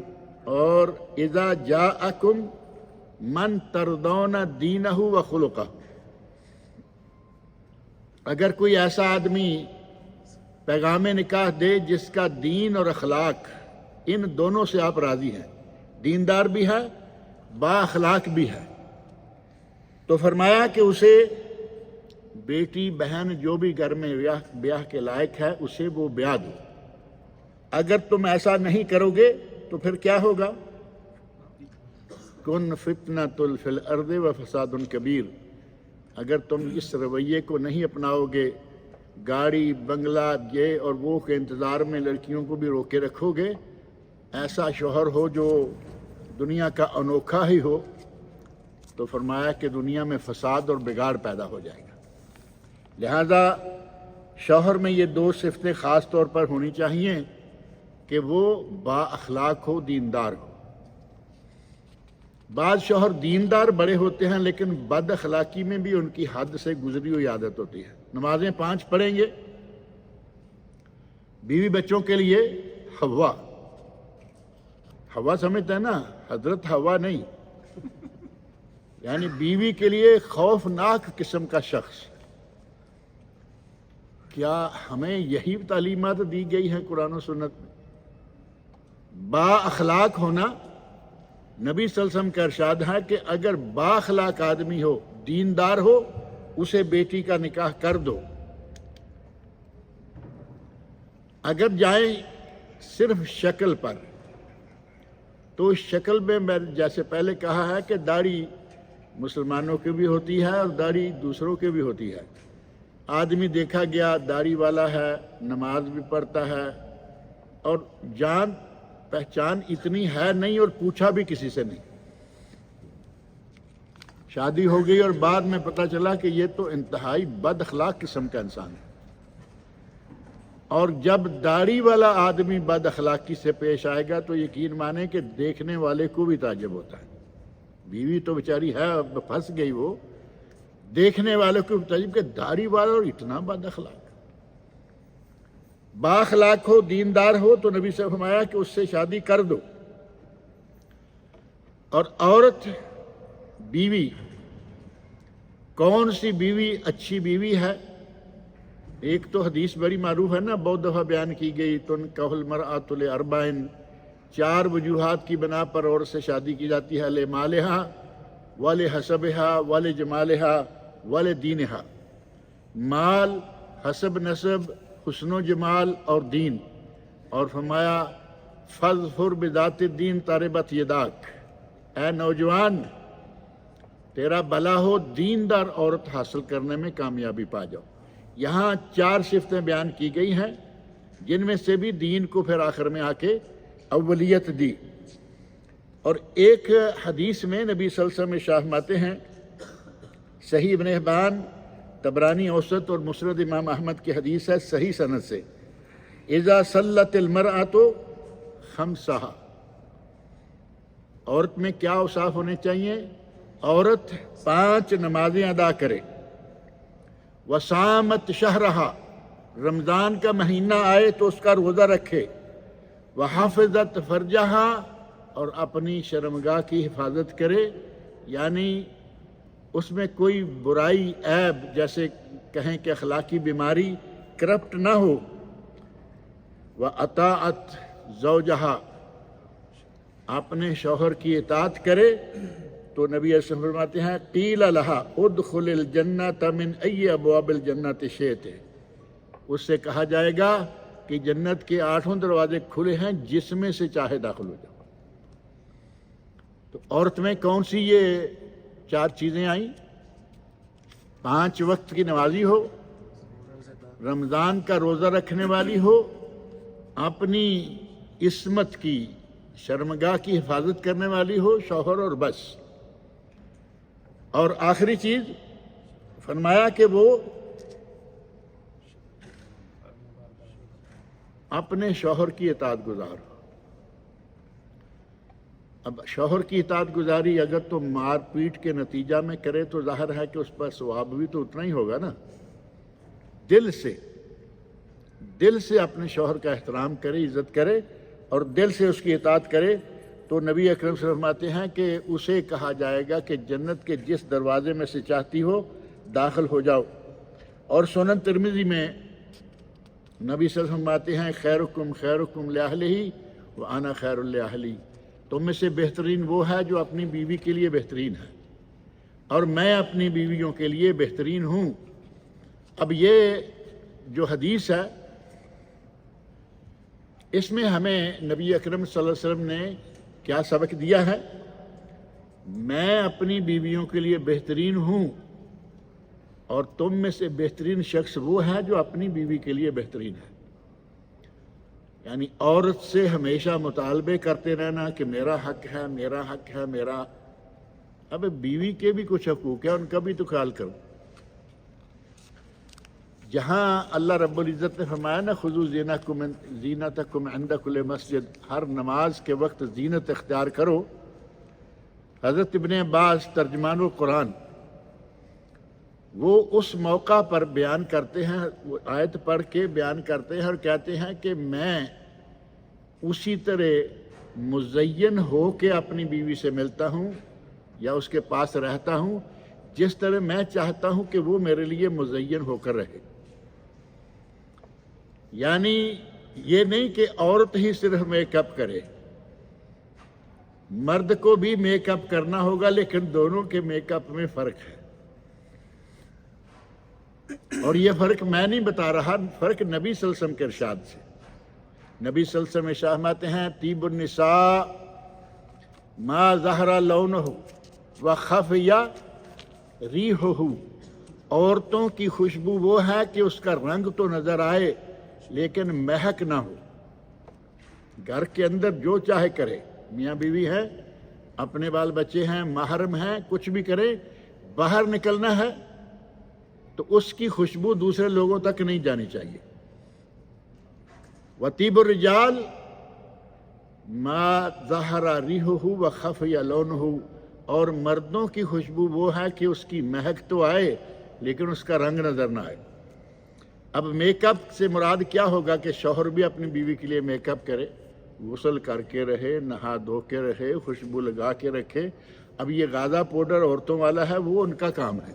اور اذا جاءکم من ترضون دینہ و خلقہ، اگر کوئی ایسا آدمی پیغام نکاح دے جس کا دین اور اخلاق ان دونوں سے آپ راضی ہیں، دیندار بھی ہے با اخلاق بھی ہے، تو فرمایا کہ اسے بیٹی بہن جو بھی گھر میں بیاہ کے لائق ہے اسے وہ بیاہ دو۔ اگر تم ایسا نہیں کرو گے تو پھر کیا ہوگا؟ کن فتنۃ فی الارض و فساد کبیر، اگر تم اس رویے کو نہیں اپناؤ گے، گاڑی بنگلہ یہ اور وہ کے انتظار میں لڑکیوں کو بھی روکے رکھو گے، ایسا شوہر ہو جو دنیا کا انوکھا ہی ہو، تو فرمایا کہ دنیا میں فساد اور بگاڑ پیدا ہو جائے گا۔ لہذا شوہر میں یہ 2 صفتیں خاص طور پر ہونی چاہیے کہ وہ با اخلاق ہو، دیندار ہو۔ بعض شوہر دیندار بڑے ہوتے ہیں لیکن بد اخلاقی میں بھی ان کی حد سے گزری ہوئی عادت ہوتی ہے۔ نمازیں 5 پڑھیں گے، بیوی بچوں کے لیے حوا سمجھتا ہے نا، حضرت حوا نہیں، یعنی بیوی کے لیے خوفناک قسم کا شخص۔ کیا ہمیں یہی تعلیمات دی گئی ہیں قرآن و سنت میں؟ با اخلاق ہونا، نبی صلی اللہ علیہ وسلم کا ارشاد ہے کہ اگر با اخلاق آدمی ہو، دیندار ہو، اسے بیٹی کا نکاح کر دو۔ اگر جائیں صرف شکل پر، تو اس شکل میں جیسے پہلے کہا ہے کہ داڑھی مسلمانوں کی بھی ہوتی ہے اور داڑھی دوسروں کی بھی ہوتی ہے۔ آدمی دیکھا گیا داڑھی والا ہے، نماز بھی پڑھتا ہے اور جان پہچان اتنی ہے نہیں اور پوچھا بھی کسی سے نہیں، شادی ہو گئی اور بعد میں پتہ چلا کہ یہ تو انتہائی بد اخلاق قسم کا انسان ہے۔ اور جب داڑھی والا آدمی بد اخلاقی سے پیش آئے گا تو یقین مانے کہ دیکھنے والے کو بھی تعجب ہوتا ہے۔ بیوی تو بیچاری ہے، پھنس گئی، وہ دیکھنے والے کو بھی تعجب کہ داڑھی والا اور اتنا بد اخلاق۔ با اخلاق ہو، دیندار ہو تو نبی سے فرمایا کہ اس سے شادی کر دو۔ اور عورت بیوی، کون سی بیوی اچھی بیوی ہے؟ ایک تو حدیث بڑی معروف ہے نا، بہت دفعہ بیان کی گئی، تنکح المرأۃ لاربع، 4 وجوہات کی بنا پر عورت سے شادی کی جاتی ہے، لمالہا ولحسبہا ولجمالہا ولدینہا، مال، حسب نسب، حسن و جمال اور دین، اور فرمایا فاظفر بذات الدین تربت یداک، اے نوجوان تیرا بلا ہو دیندار عورت حاصل کرنے میں کامیابی پا جاؤ۔ یہاں 4 صفتیں بیان کی گئی ہیں جن میں سے بھی دین کو پھر آخر میں آ کے اولیت دی۔ اور ایک حدیث میں نبی صلی اللہ علیہ وسلم ارشاد فرماتے ہیں، صحیح ابن حبان، طبرانی اوسط اور مسند امام احمد کی حدیث ہے صحیح سند سے، اذا صلت المرأۃ خمسہا، عورت میں کیا اوصاف ہونے چاہیے؟ عورت 5 نمازیں ادا کرے، وصامت شہرہا، رمضان کا مہینہ آئے تو اس کا روزہ رکھے، وحافظت فرجہا، اور اپنی شرمگاہ کی حفاظت کرے، یعنی اس میں کوئی برائی عیب جیسے کہیں کہ اخلاقی بیماری کرپٹ نہ ہو، وَأَطَاعَتْ زَوْجَهَا، اپنے شوہر کی اطاعت کرے، تو نبی علیہ السلام فرماتے ہیں قِيلَ لَهَا اُدْخُلِ الْجَنَّةَ مِنْ أَيِّ أَبْوَابِ الْجَنَّةِ شِئْتِ، اس سے کہا جائے گا کہ جنت کے 8 دروازے کھلے ہیں، جس میں سے چاہے داخل ہو جاؤ۔ تو عورت میں کون سی یہ 4 چیزیں آئیں؟ 5 وقت کی نمازی ہو، رمضان کا روزہ رکھنے والی ہو، اپنی عصمت کی شرمگاہ کی حفاظت کرنے والی ہو، شوہر اور بس۔ اور آخری چیز فرمایا کہ وہ اپنے شوہر کی اطاعت گزار ہو۔ اب شوہر کی اطاعت گزاری اگر تو مار پیٹ کے نتیجہ میں کرے تو ظاہر ہے کہ اس پر ثواب بھی تو اتنا ہی ہوگا نا۔ دل سے اپنے شوہر کا احترام کرے، عزت کرے اور دل سے اس کی اطاعت کرے، تو نبی اکرم صلی اللہ علیہ وسلم فرماتے ہیں کہ اسے کہا جائے گا کہ جنت کے جس دروازے میں سے چاہتی ہو داخل ہو جاؤ۔ اور سنن ترمذی میں نبی صلی اللہ علیہ وسلم فرماتے ہیں خیرکم خیرکم لأہلہ وأنا خیر لأہلی، تم میں سے بہترین وہ ہے جو اپنی بیوی کے لیے بہترین ہے، اور میں اپنی بیویوں کے لیے بہترین ہوں۔ اب یہ جو حدیث ہے اس میں ہمیں نبی اکرم صلی اللہ علیہ وسلم نے کیا سبق دیا ہے؟ میں اپنی بیویوں کے لیے بہترین ہوں، اور تم میں سے بہترین شخص وہ ہے جو اپنی بیوی کے لیے بہترین ہے۔ یعنی عورت سے ہمیشہ مطالبے کرتے رہنا کہ میرا حق ہے، میرا حق ہے، میرا، اب بیوی کے بھی کچھ حقوق ہیں، ان کا بھی تو خیال کرو۔ جہاں اللہ رب العزت نے فرمایا نا خذوا زینتکم عند کل مسجد، ہر نماز کے وقت زینت اختیار کرو، حضرت ابن عباس ترجمان القرآن وہ اس موقع پر بیان کرتے ہیں، وہ آیت پڑھ کے بیان کرتے ہیں اور کہتے ہیں کہ میں اسی طرح مزین ہو کے اپنی بیوی سے ملتا ہوں یا اس کے پاس رہتا ہوں جس طرح میں چاہتا ہوں کہ وہ میرے لیے مزین ہو کر رہے۔ یعنی یہ نہیں کہ عورت ہی صرف میک اپ کرے، مرد کو بھی میک اپ کرنا ہوگا، لیکن دونوں کے میک اپ میں فرق ہے۔ اور یہ فرق میں نہیں بتا رہا، فرق نبی صلی اللہ علیہ وسلم کے ارشاد سے۔ نبی صلی اللہ علیہ وسلم ارشاد فرماتے ہیں طیب النساء ما ظہر لونہ وخفی ریحہ، عورتوں کی خوشبو وہ ہے کہ اس کا رنگ تو نظر آئے لیکن مہک نہ ہو۔ گھر کے اندر جو چاہے کرے، میاں بیوی ہے، اپنے بال بچے ہیں، محرم ہیں، کچھ بھی کرے، باہر نکلنا ہے تو اس کی خوشبو دوسرے لوگوں تک نہیں جانی چاہیے۔ وطیب الرجال ما ظہر ریحہ وخفی لونہ، اور مردوں کی خوشبو وہ ہے کہ اس کی مہک تو آئے لیکن اس کا رنگ نظر نہ آئے۔ اب میک اپ سے مراد کیا ہوگا کہ شوہر بھی اپنی بیوی کے لیے میک اپ کرے، غسل کر کے رہے، نہا دھو کے رہے، خوشبو لگا کے رکھے۔ اب یہ غازہ پاؤڈر عورتوں والا ہے، وہ ان کا کام ہے۔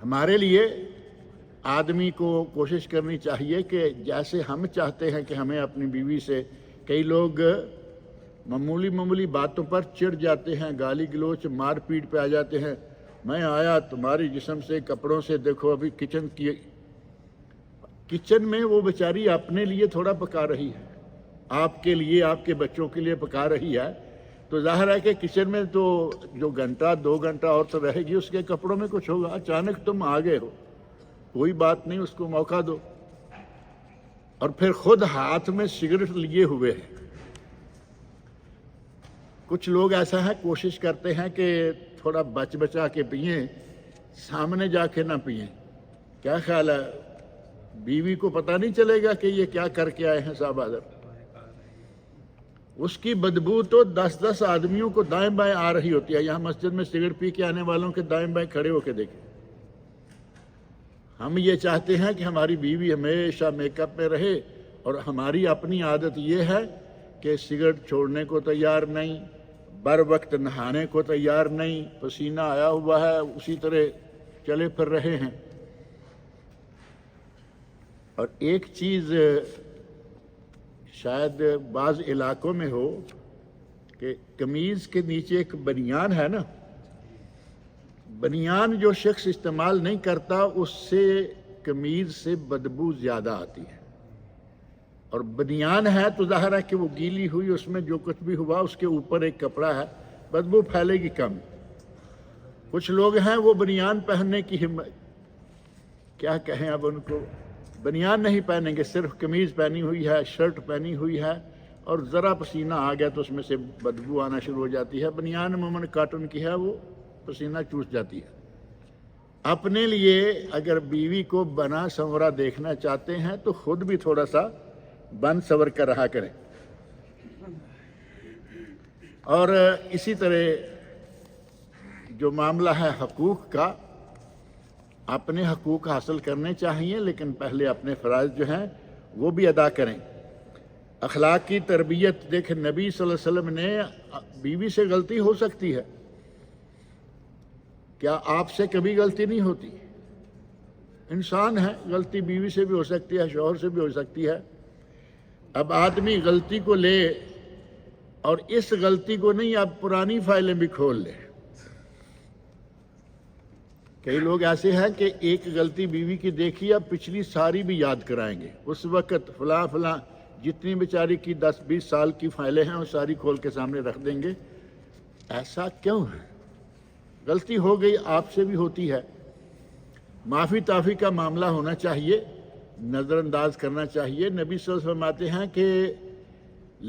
ہمارے لیے آدمی کو کوشش کرنی چاہیے کہ جیسے ہم چاہتے ہیں کہ ہمیں اپنی بیوی سے، کئی لوگ معمولی باتوں پر چڑ جاتے ہیں، گالی گلوچ مار پیٹ پہ آ جاتے ہیں، میں آیا تمہاری جسم سے کپڑوں سے، دیکھو ابھی کچن کی کچن میں وہ بیچاری اپنے لیے تھوڑا پکا رہی ہے، آپ کے لیے، آپ کے بچوں کے لیے پکا رہی ہے، تو ظاہر ہے کہ کچن میں تو جو گھنٹہ 2 گھنٹہ اور تو رہے گی، اس کے کپڑوں میں کچھ ہوگا۔ اچانک تم آ گئے ہو، کوئی بات نہیں، اس کو موقع دو، اور پھر خود ہاتھ میں سگریٹ لیے ہوئے ہیں۔ کچھ لوگ ایسا ہے کوشش کرتے ہیں کہ تھوڑا بچ بچا کے پئیں، سامنے جا کے نہ پئیں۔ کیا خیال ہے، بیوی کو پتہ نہیں چلے گا کہ یہ کیا کر کے آئے ہیں صاحب حضرت؟ اس کی بدبو تو 10 آدمیوں کو دائیں بائیں آ رہی ہوتی ہے۔ یہاں مسجد میں سگریٹ پی کے آنے والوں کے دائیں بائیں کھڑے ہو کے دیکھیں۔ ہم یہ چاہتے ہیں کہ ہماری بیوی ہمیشہ میک اپ میں رہے، اور ہماری اپنی عادت یہ ہے کہ سگریٹ چھوڑنے کو تیار نہیں، بر وقت نہانے کو تیار نہیں، پسینہ آیا ہوا ہے اسی طرح چلے پھر رہے ہیں۔ اور ایک چیز شاید بعض علاقوں میں ہو کہ قمیض کے نیچے ایک بنیان ہے نا، بنیان جو شخص استعمال نہیں کرتا اس سے قمیض سے بدبو زیادہ آتی ہے، اور بنیان ہے تو ظاہر ہے کہ وہ گیلی ہوئی، اس میں جو کچھ بھی ہوا اس کے اوپر ایک کپڑا ہے، بدبو پھیلے گی کم۔ کچھ لوگ ہیں وہ بنیان پہننے کی ہمت، کیا کہیں اب ان کو، بنیان نہیں پہنیں گے، صرف قمیض پہنی ہوئی ہے، شرٹ پہنی ہوئی ہے، اور ذرا پسینہ آ گیا تو اس میں سے بدبو آنا شروع ہو جاتی ہے۔ بنیان عموماً کاٹن کی ہے، وہ پسینہ چوس جاتی ہے۔ اپنے لیے اگر بیوی کو بنا سنورا دیکھنا چاہتے ہیں تو خود بھی تھوڑا سا بن سور کر رہا کریں۔ اور اسی طرح جو معاملہ ہے حقوق کا، اپنے حقوق حاصل کرنے چاہیے، لیکن پہلے اپنے فرائض جو ہیں وہ بھی ادا کریں۔ اخلاق کی تربیت، دیکھیں نبی صلی اللہ علیہ وسلم نے، بیوی سے غلطی ہو سکتی ہے، کیا آپ سے کبھی غلطی نہیں ہوتی؟ انسان ہے، غلطی بیوی سے بھی ہو سکتی ہے، شوہر سے بھی ہو سکتی ہے۔ اب آدمی غلطی کو لے اور اس غلطی کو نہیں، اب پرانی فائلیں بھی کھول لے۔ کئی لوگ ایسے ہیں کہ ایک غلطی بیوی کی دیکھی، اب پچھلی ساری بھی یاد کرائیں گے، اس وقت فلاں فلاں جتنی بیچاری کی 10-20 سال کی فائلیں ہیں وہ ساری کھول کے سامنے رکھ دیں گے۔ ایسا کیوں ہے؟ غلطی ہو گئی، آپ سے بھی ہوتی ہے، معافی تعافی کا معاملہ ہونا چاہیے، نظر انداز کرنا چاہیے۔ نبی صلی اللہ علیہ وسلم فرماتے ہیں کہ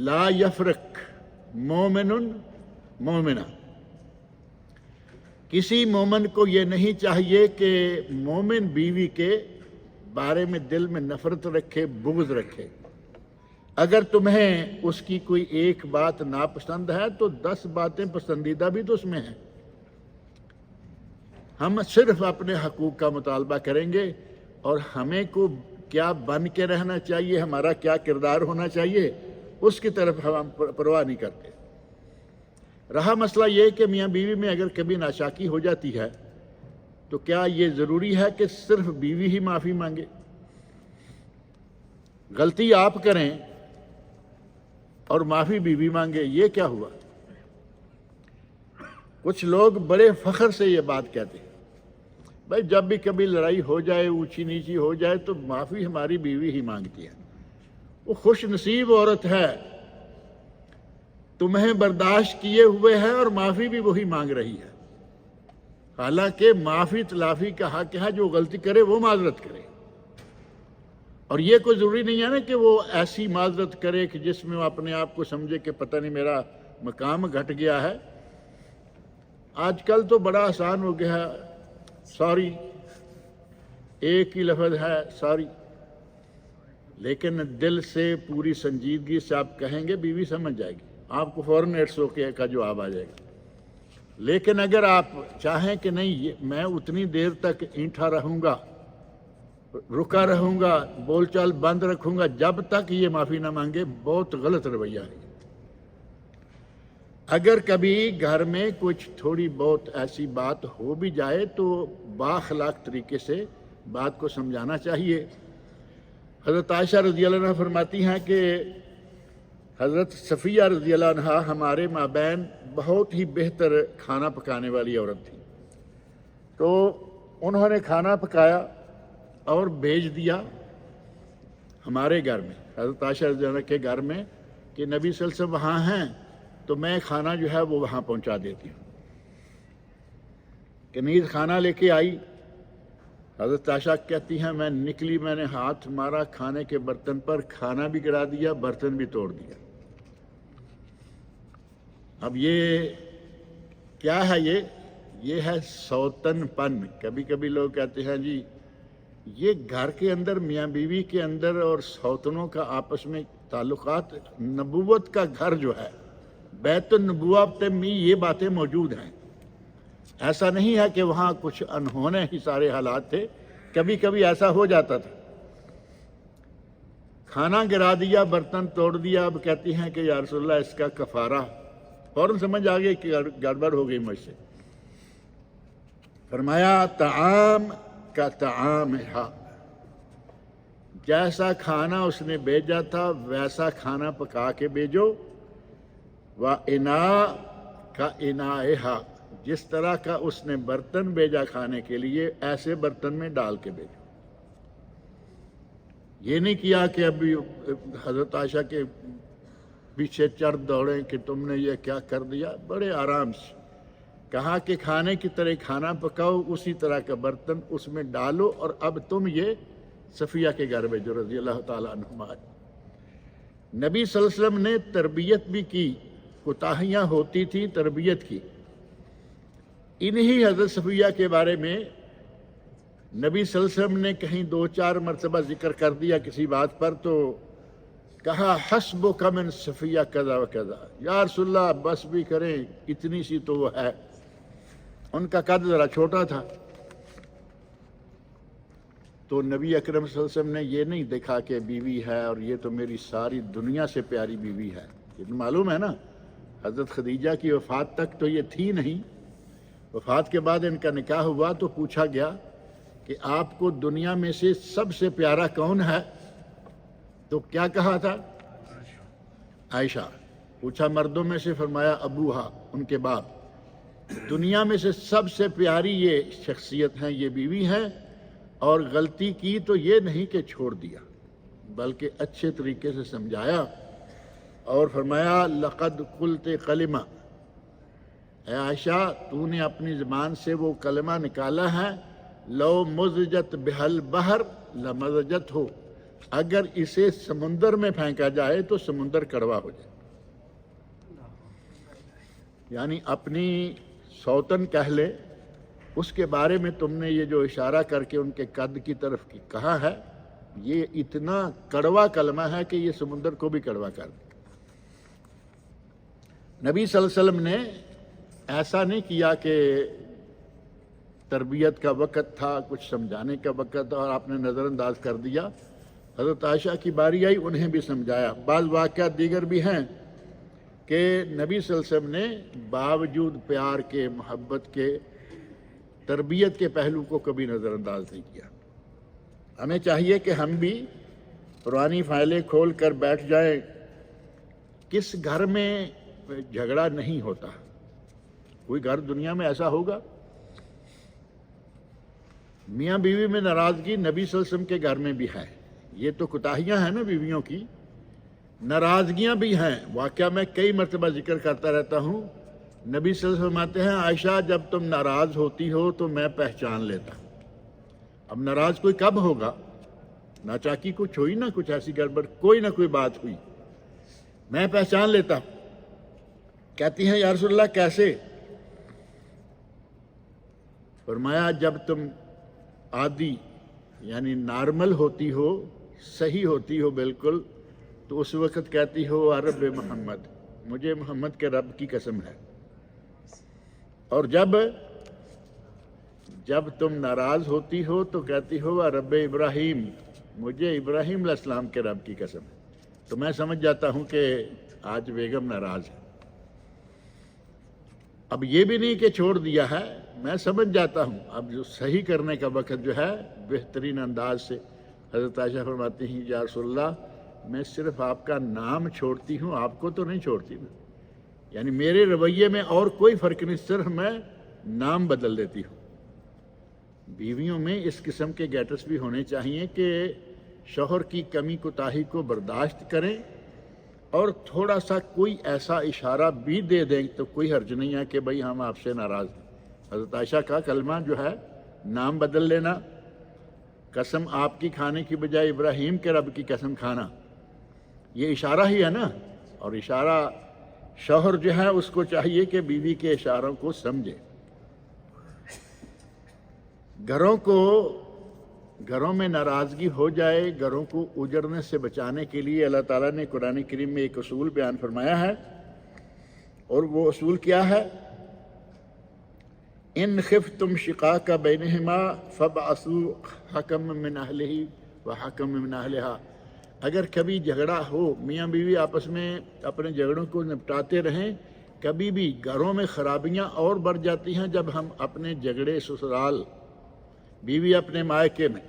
لا یفرق مومن مومنہ، کسی مومن کو یہ نہیں چاہیے کہ مومن بیوی کے بارے میں دل میں نفرت رکھے، بغض رکھے۔ اگر تمہیں اس کی کوئی ایک بات ناپسند ہے تو 10 باتیں پسندیدہ بھی تو اس میں ہیں۔ ہم صرف اپنے حقوق کا مطالبہ کریں گے، اور ہمیں کو کیا بن کے رہنا چاہیے، ہمارا کیا کردار ہونا چاہیے، اس کی طرف ہم پرواہ نہیں کرتے۔ رہا مسئلہ یہ کہ میاں بیوی میں اگر کبھی ناچاکی ہو جاتی ہے تو کیا یہ ضروری ہے کہ صرف بیوی ہی معافی مانگے؟ غلطی آپ کریں اور معافی بیوی مانگے، یہ کیا ہوا؟ کچھ لوگ بڑے فخر سے یہ بات کہتے ہیں، بھائی جب بھی کبھی لڑائی ہو جائے، اونچی نیچی ہو جائے تو معافی ہماری بیوی ہی مانگتی ہے۔ وہ خوش نصیب عورت ہے، تمہیں برداشت کیے ہوئے ہے اور معافی بھی وہی مانگ رہی ہے۔ حالانکہ معافی تلافی کا حق ہے، جو غلطی کرے وہ معذرت کرے، اور یہ کوئی ضروری نہیں ہے نا کہ وہ ایسی معذرت کرے کہ جس میں وہ اپنے آپ کو سمجھے کہ پتہ نہیں میرا مقام گھٹ گیا ہے۔ آج کل تو بڑا آسان ہو گیا ہے، سوری ایک ہی لفظ ہے سوری، لیکن دل سے پوری سنجیدگی سے آپ کہیں گے، بیوی سمجھ جائے گی، آپ کو فوراً اٹس اوکے کا جواب آ جائے گا۔ لیکن اگر آپ چاہیں کہ نہیں میں اتنی دیر تک اینٹھا رہوں گا، رکا رہوں گا، بول چال بند رکھوں گا جب تک یہ معافی نہ مانگے، بہت غلط رویہ ہے۔ اگر کبھی گھر میں کچھ تھوڑی بہت ایسی بات ہو بھی جائے تو بااخلاق طریقے سے بات کو سمجھانا چاہیے۔ حضرت عائشہ رضی اللہ عنہ فرماتی ہیں کہ حضرت صفیہ رضی اللہ عنہ ہمارے مابین بہت ہی بہتر کھانا پکانے والی عورت تھی، تو انہوں نے کھانا پکایا اور بھیج دیا، ہمارے گھر میں، حضرت عائشہ رضی اللہ عنہا کے گھر میں، کہ نبی صلی اللہ علیہ وسلم وہاں ہیں تو میں کھانا جو ہے وہ وہاں پہنچا دیتی ہوں۔ کنیز کھانا لے کے آئی، حضرت عائشہ کہتی ہیں میں نکلی، میں نے ہاتھ مارا کھانے کے برتن پر، کھانا بھی گرا دیا، برتن بھی توڑ دیا۔ اب یہ کیا ہے؟ یہ ہے سوتن پن۔ کبھی کبھی لوگ کہتے ہیں جی یہ گھر کے اندر، میاں بیوی کے اندر اور سوتنوں کا آپس میں تعلقات، نبوت کا گھر جو ہے، بیت النبوت میں یہ باتیں موجود ہیں۔ ایسا نہیں ہے کہ وہاں کچھ انہونے ہی سارے حالات تھے، کبھی کبھی ایسا ہو جاتا تھا۔ کھانا گرا دیا، برتن توڑ دیا، اب کہتی ہیں کہ یا رسول اللہ اس کا کفارہ، فوراً سمجھ آ گئی کہ گڑبڑ ہو گئی مجھ سے۔ فرمایا طعام کا طعام ہے، جیسا کھانا اس نے بھیجا تھا ویسا کھانا پکا کے بھیجو، وَإِنَا کا اِنَائِهَا، جس طرح کا اس نے برتن بھیجا کھانے کے لیے ایسے برتن میں ڈال کے بھیجو۔ یہ نہیں کیا کہ ابھی حضرت عائشہ کے پیچھے چڑھ دوڑیں کہ تم نے یہ کیا کر دیا، بڑے آرام سے کہا کہ کھانے کی طرح کھانا پکاؤ، اسی طرح کا برتن اس میں ڈالو، اور اب تم یہ صفیہ کے گھر بھیجو رضی اللہ تعالیٰ عنہما۔ نبی صلی اللہ علیہ وسلم نے تربیت بھی کی، کوتاہیاں ہوتی تھی، تربیت کی۔ انہی حضرت صفیہ کے بارے میں نبی صلی اللہ علیہ وسلم نے کہیں 2-4 مرتبہ ذکر کر دیا کسی بات پر، تو کہا حسبک من صفیہ کذا و کذا، یا رسول اللہ بس بھی کریں، اتنی سی تو وہ ہے۔ ان کا قد ذرا چھوٹا تھا، تو نبی اکرم صلی اللہ علیہ وسلم نے یہ نہیں دیکھا کہ بیوی ہے اور یہ تو میری ساری دنیا سے پیاری بیوی ہے۔ یہ معلوم ہے نا، حضرت خدیجہ کی وفات تک تو یہ تھی نہیں، وفات کے بعد ان کا نکاح ہوا تو پوچھا گیا کہ آپ کو دنیا میں سے سب سے پیارا کون ہے؟ تو کیا کہا تھا؟ عائشہ۔ پوچھا مردوں میں سے؟ فرمایا ابوہا، ان کے باپ۔ دنیا میں سے سب سے پیاری یہ شخصیت ہیں، یہ بیوی ہیں، اور غلطی کی تو یہ نہیں کہ چھوڑ دیا، بلکہ اچھے طریقے سے سمجھایا اور فرمایا لقد قلت کلمہ، اے عائشہ تو نے اپنی زبان سے وہ کلمہ نکالا ہے، لو مزجت بحل بحر لمزجت ہو، اگر اسے سمندر میں پھینکا جائے تو سمندر کڑوا ہو جائے۔ یعنی اپنی سوتن کہہ لے، اس کے بارے میں تم نے یہ جو اشارہ کر کے ان کے قد کی طرف کہا ہے، یہ اتنا کڑوا کلمہ ہے کہ یہ سمندر کو بھی کڑوا کر دے۔ نبی صلی اللہ علیہ وسلم نے ایسا نہیں کیا کہ تربیت کا وقت تھا، کچھ سمجھانے کا وقت تھا اور آپ نے نظر انداز کر دیا۔ حضرت عائشہ کی باری آئی، انہیں بھی سمجھایا۔ بعض واقعات دیگر بھی ہیں کہ نبی صلی اللہ علیہ وسلم نے باوجود پیار کے، محبت کے، تربیت کے پہلو کو کبھی نظر انداز نہیں کیا۔ ہمیں چاہیے کہ ہم بھی پرانی فائلیں کھول کر بیٹھ جائیں۔ کس گھر میں جھگڑا نہیں ہوتا؟ کوئی گھر دنیا میں ایسا ہوگا؟ میاں بیوی میں ناراضگی نبی صلی اللہ علیہ وسلم کے گھر میں بھی ہے۔ یہ تو کوتاہیاں ہیں نا بیویوں کی، ناراضگیاں بھی ہیں۔ واقعہ میں کئی مرتبہ ذکر کرتا رہتا ہوں، نبی صلی اللہ علیہ وسلم فرماتے ہیں عائشہ جب تم ناراض ہوتی ہو تو میں پہچان لیتا ہوں۔ اب ناراض کوئی کب ہوگا؟ ناچاکی کچھ ہوئی نا، کچھ ایسی گڑبڑ، کوئی نہ کوئی بات ہوئی، میں پہچان لیتا ہوں۔ کہتی ہیں یا رسول اللہ کیسے؟ فرمایا جب تم عادی یعنی نارمل ہوتی ہو، صحیح ہوتی ہو بالکل، تو اس وقت کہتی ہو رب محمد، مجھے محمد کے رب کی قسم ہے۔ اور جب تم ناراض ہوتی ہو تو کہتی ہو رب ابراہیم، مجھے ابراہیم علیہ السلام کے رب کی قسم ہے۔ تو میں سمجھ جاتا ہوں کہ آج بیگم ناراض ہے۔ اب یہ بھی نہیں کہ چھوڑ دیا ہے، میں سمجھ جاتا ہوں۔ اب جو صحیح کرنے کا وقت جو ہے بہترین انداز سے، حضرت عائشہ فرماتی ہیں یا رسول اللہ میں صرف آپ کا نام چھوڑتی ہوں، آپ کو تو نہیں چھوڑتی میں، یعنی میرے رویے میں اور کوئی فرق نہیں، صرف میں نام بدل دیتی ہوں۔ بیویوں میں اس قسم کے گیٹس بھی ہونے چاہیے کہ شوہر کی کمی کوتاہی کو برداشت کریں اور تھوڑا سا کوئی ایسا اشارہ بھی دے دیں تو کوئی حرج نہیں ہے کہ بھئی ہم آپ سے ناراض ہیں۔ حضرت عائشہ کا کلمہ جو ہے نام بدل لینا، قسم آپ کی کھانے کی بجائے ابراہیم کے رب کی قسم کھانا، یہ اشارہ ہی ہے نا، اور اشارہ شوہر جو ہے اس کو چاہیے کہ بیوی کے اشاروں کو سمجھے۔ گھروں میں ناراضگی ہو جائے، گھروں کو اجڑنے سے بچانے کے لیے اللہ تعالیٰ نے قرآن کریم میں ایک اصول بیان فرمایا ہے، اور وہ اصول کیا ہے؟ ان خفتم شقاق بینہما فابعثوا حکما من اہلہ وحکما من اہلہا۔ اگر کبھی جھگڑا ہو، میاں بیوی آپس میں اپنے جھگڑوں کو نپٹاتے رہیں، کبھی بھی گھروں میں خرابیاں اور بڑھ جاتی ہیں جب ہم اپنے جھگڑے سسرال، بیوی اپنے مائکے میں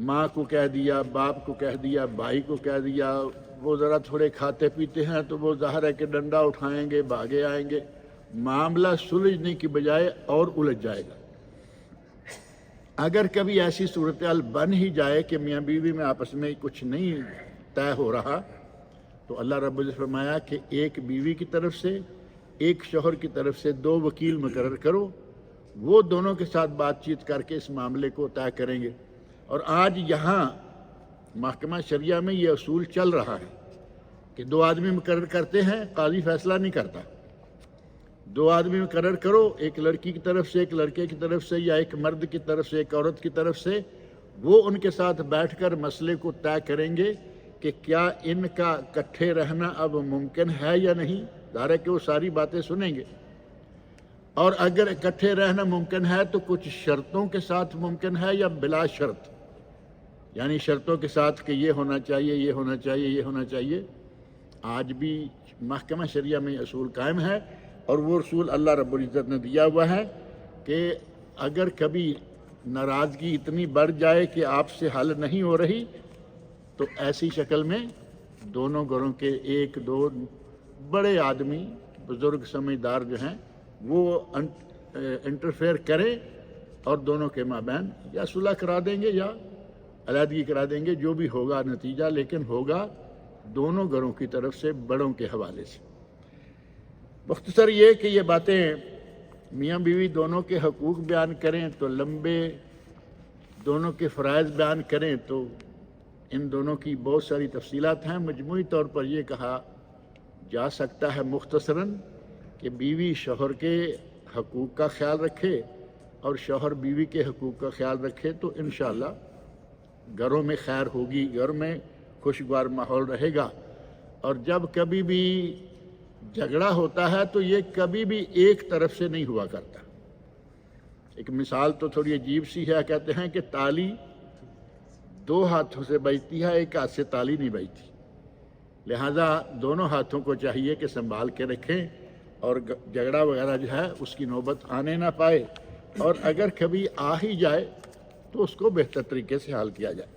ماں کو کہہ دیا، باپ کو کہہ دیا، بھائی کو کہہ دیا، وہ ذرا تھوڑے کھاتے پیتے ہیں تو وہ ظاہر ہے کہ ڈنڈا اٹھائیں گے، بھاگے آئیں گے، معاملہ سلجھنے کی بجائے اور الجھ جائے گا۔ اگر کبھی ایسی صورتحال بن ہی جائے کہ میاں بیوی میں آپس میں کچھ نہیں طے ہو رہا، تو اللہ رب العزت فرمایا کہ ایک بیوی کی طرف سے، ایک شوہر کی طرف سے 2 وکیل مقرر کرو، وہ دونوں کے ساتھ بات چیت کر کے اس معاملے کو طے کریں گے۔ اور آج یہاں محکمہ شریعہ میں یہ اصول چل رہا ہے کہ 2 آدمی مقرر کرتے ہیں، قاضی فیصلہ نہیں کرتا۔ 2 آدمی مقرر کرو، ایک لڑکی کی طرف سے، ایک لڑکے کی طرف سے، یا ایک مرد کی طرف سے، ایک عورت کی طرف سے، وہ ان کے ساتھ بیٹھ کر مسئلے کو طے کریں گے کہ کیا ان کا اکٹھے رہنا اب ممکن ہے یا نہیں۔ ظاہر ہے کہ وہ ساری باتیں سنیں گے، اور اگر اکٹھے رہنا ممکن ہے تو کچھ شرطوں کے ساتھ ممکن ہے یا بلا شرط، یعنی شرطوں کے ساتھ کہ یہ ہونا چاہیے، یہ ہونا چاہیے، یہ ہونا چاہیے۔ آج بھی محکمہ شریعہ میں اصول قائم ہے، اور وہ اصول اللہ رب العزت نے دیا ہوا ہے کہ اگر کبھی ناراضگی اتنی بڑھ جائے کہ آپ سے حل نہیں ہو رہی، تو ایسی شکل میں دونوں گھروں کے 1-2 بڑے آدمی، بزرگ سمجھدار جو ہیں، وہ انٹرفیئر کریں اور دونوں کے مابین یا صلح کرا دیں گے یا علیحدگی کرا دیں گے، جو بھی ہوگا نتیجہ، لیکن ہوگا دونوں گھروں کی طرف سے، بڑوں کے حوالے سے۔ مختصر یہ کہ یہ باتیں میاں بیوی دونوں کے حقوق بیان کریں تو لمبے، دونوں کے فرائض بیان کریں تو ان دونوں کی بہت ساری تفصیلات ہیں۔ مجموعی طور پر یہ کہا جا سکتا ہے مختصراً کہ بیوی شوہر کے حقوق کا خیال رکھے اور شوہر بیوی کے حقوق کا خیال رکھے تو انشاءاللہ گھروں میں خیر ہوگی، گھر میں خوشگوار ماحول رہے گا۔ اور جب کبھی بھی جھگڑا ہوتا ہے تو یہ کبھی بھی ایک طرف سے نہیں ہوا کرتا۔ ایک مثال تو تھوڑی عجیب سی ہے، کہتے ہیں کہ تالی 2 ہاتھوں سے بجتی ہے، ایک ہاتھ سے تالی نہیں بجتی، لہذا دونوں ہاتھوں کو چاہیے کہ سنبھال کے رکھیں اور جھگڑا وغیرہ جو ہے اس کی نوبت آنے نہ پائے، اور اگر کبھی آ ہی جائے تو اس کو بہتر طریقے سے حل کیا جائے۔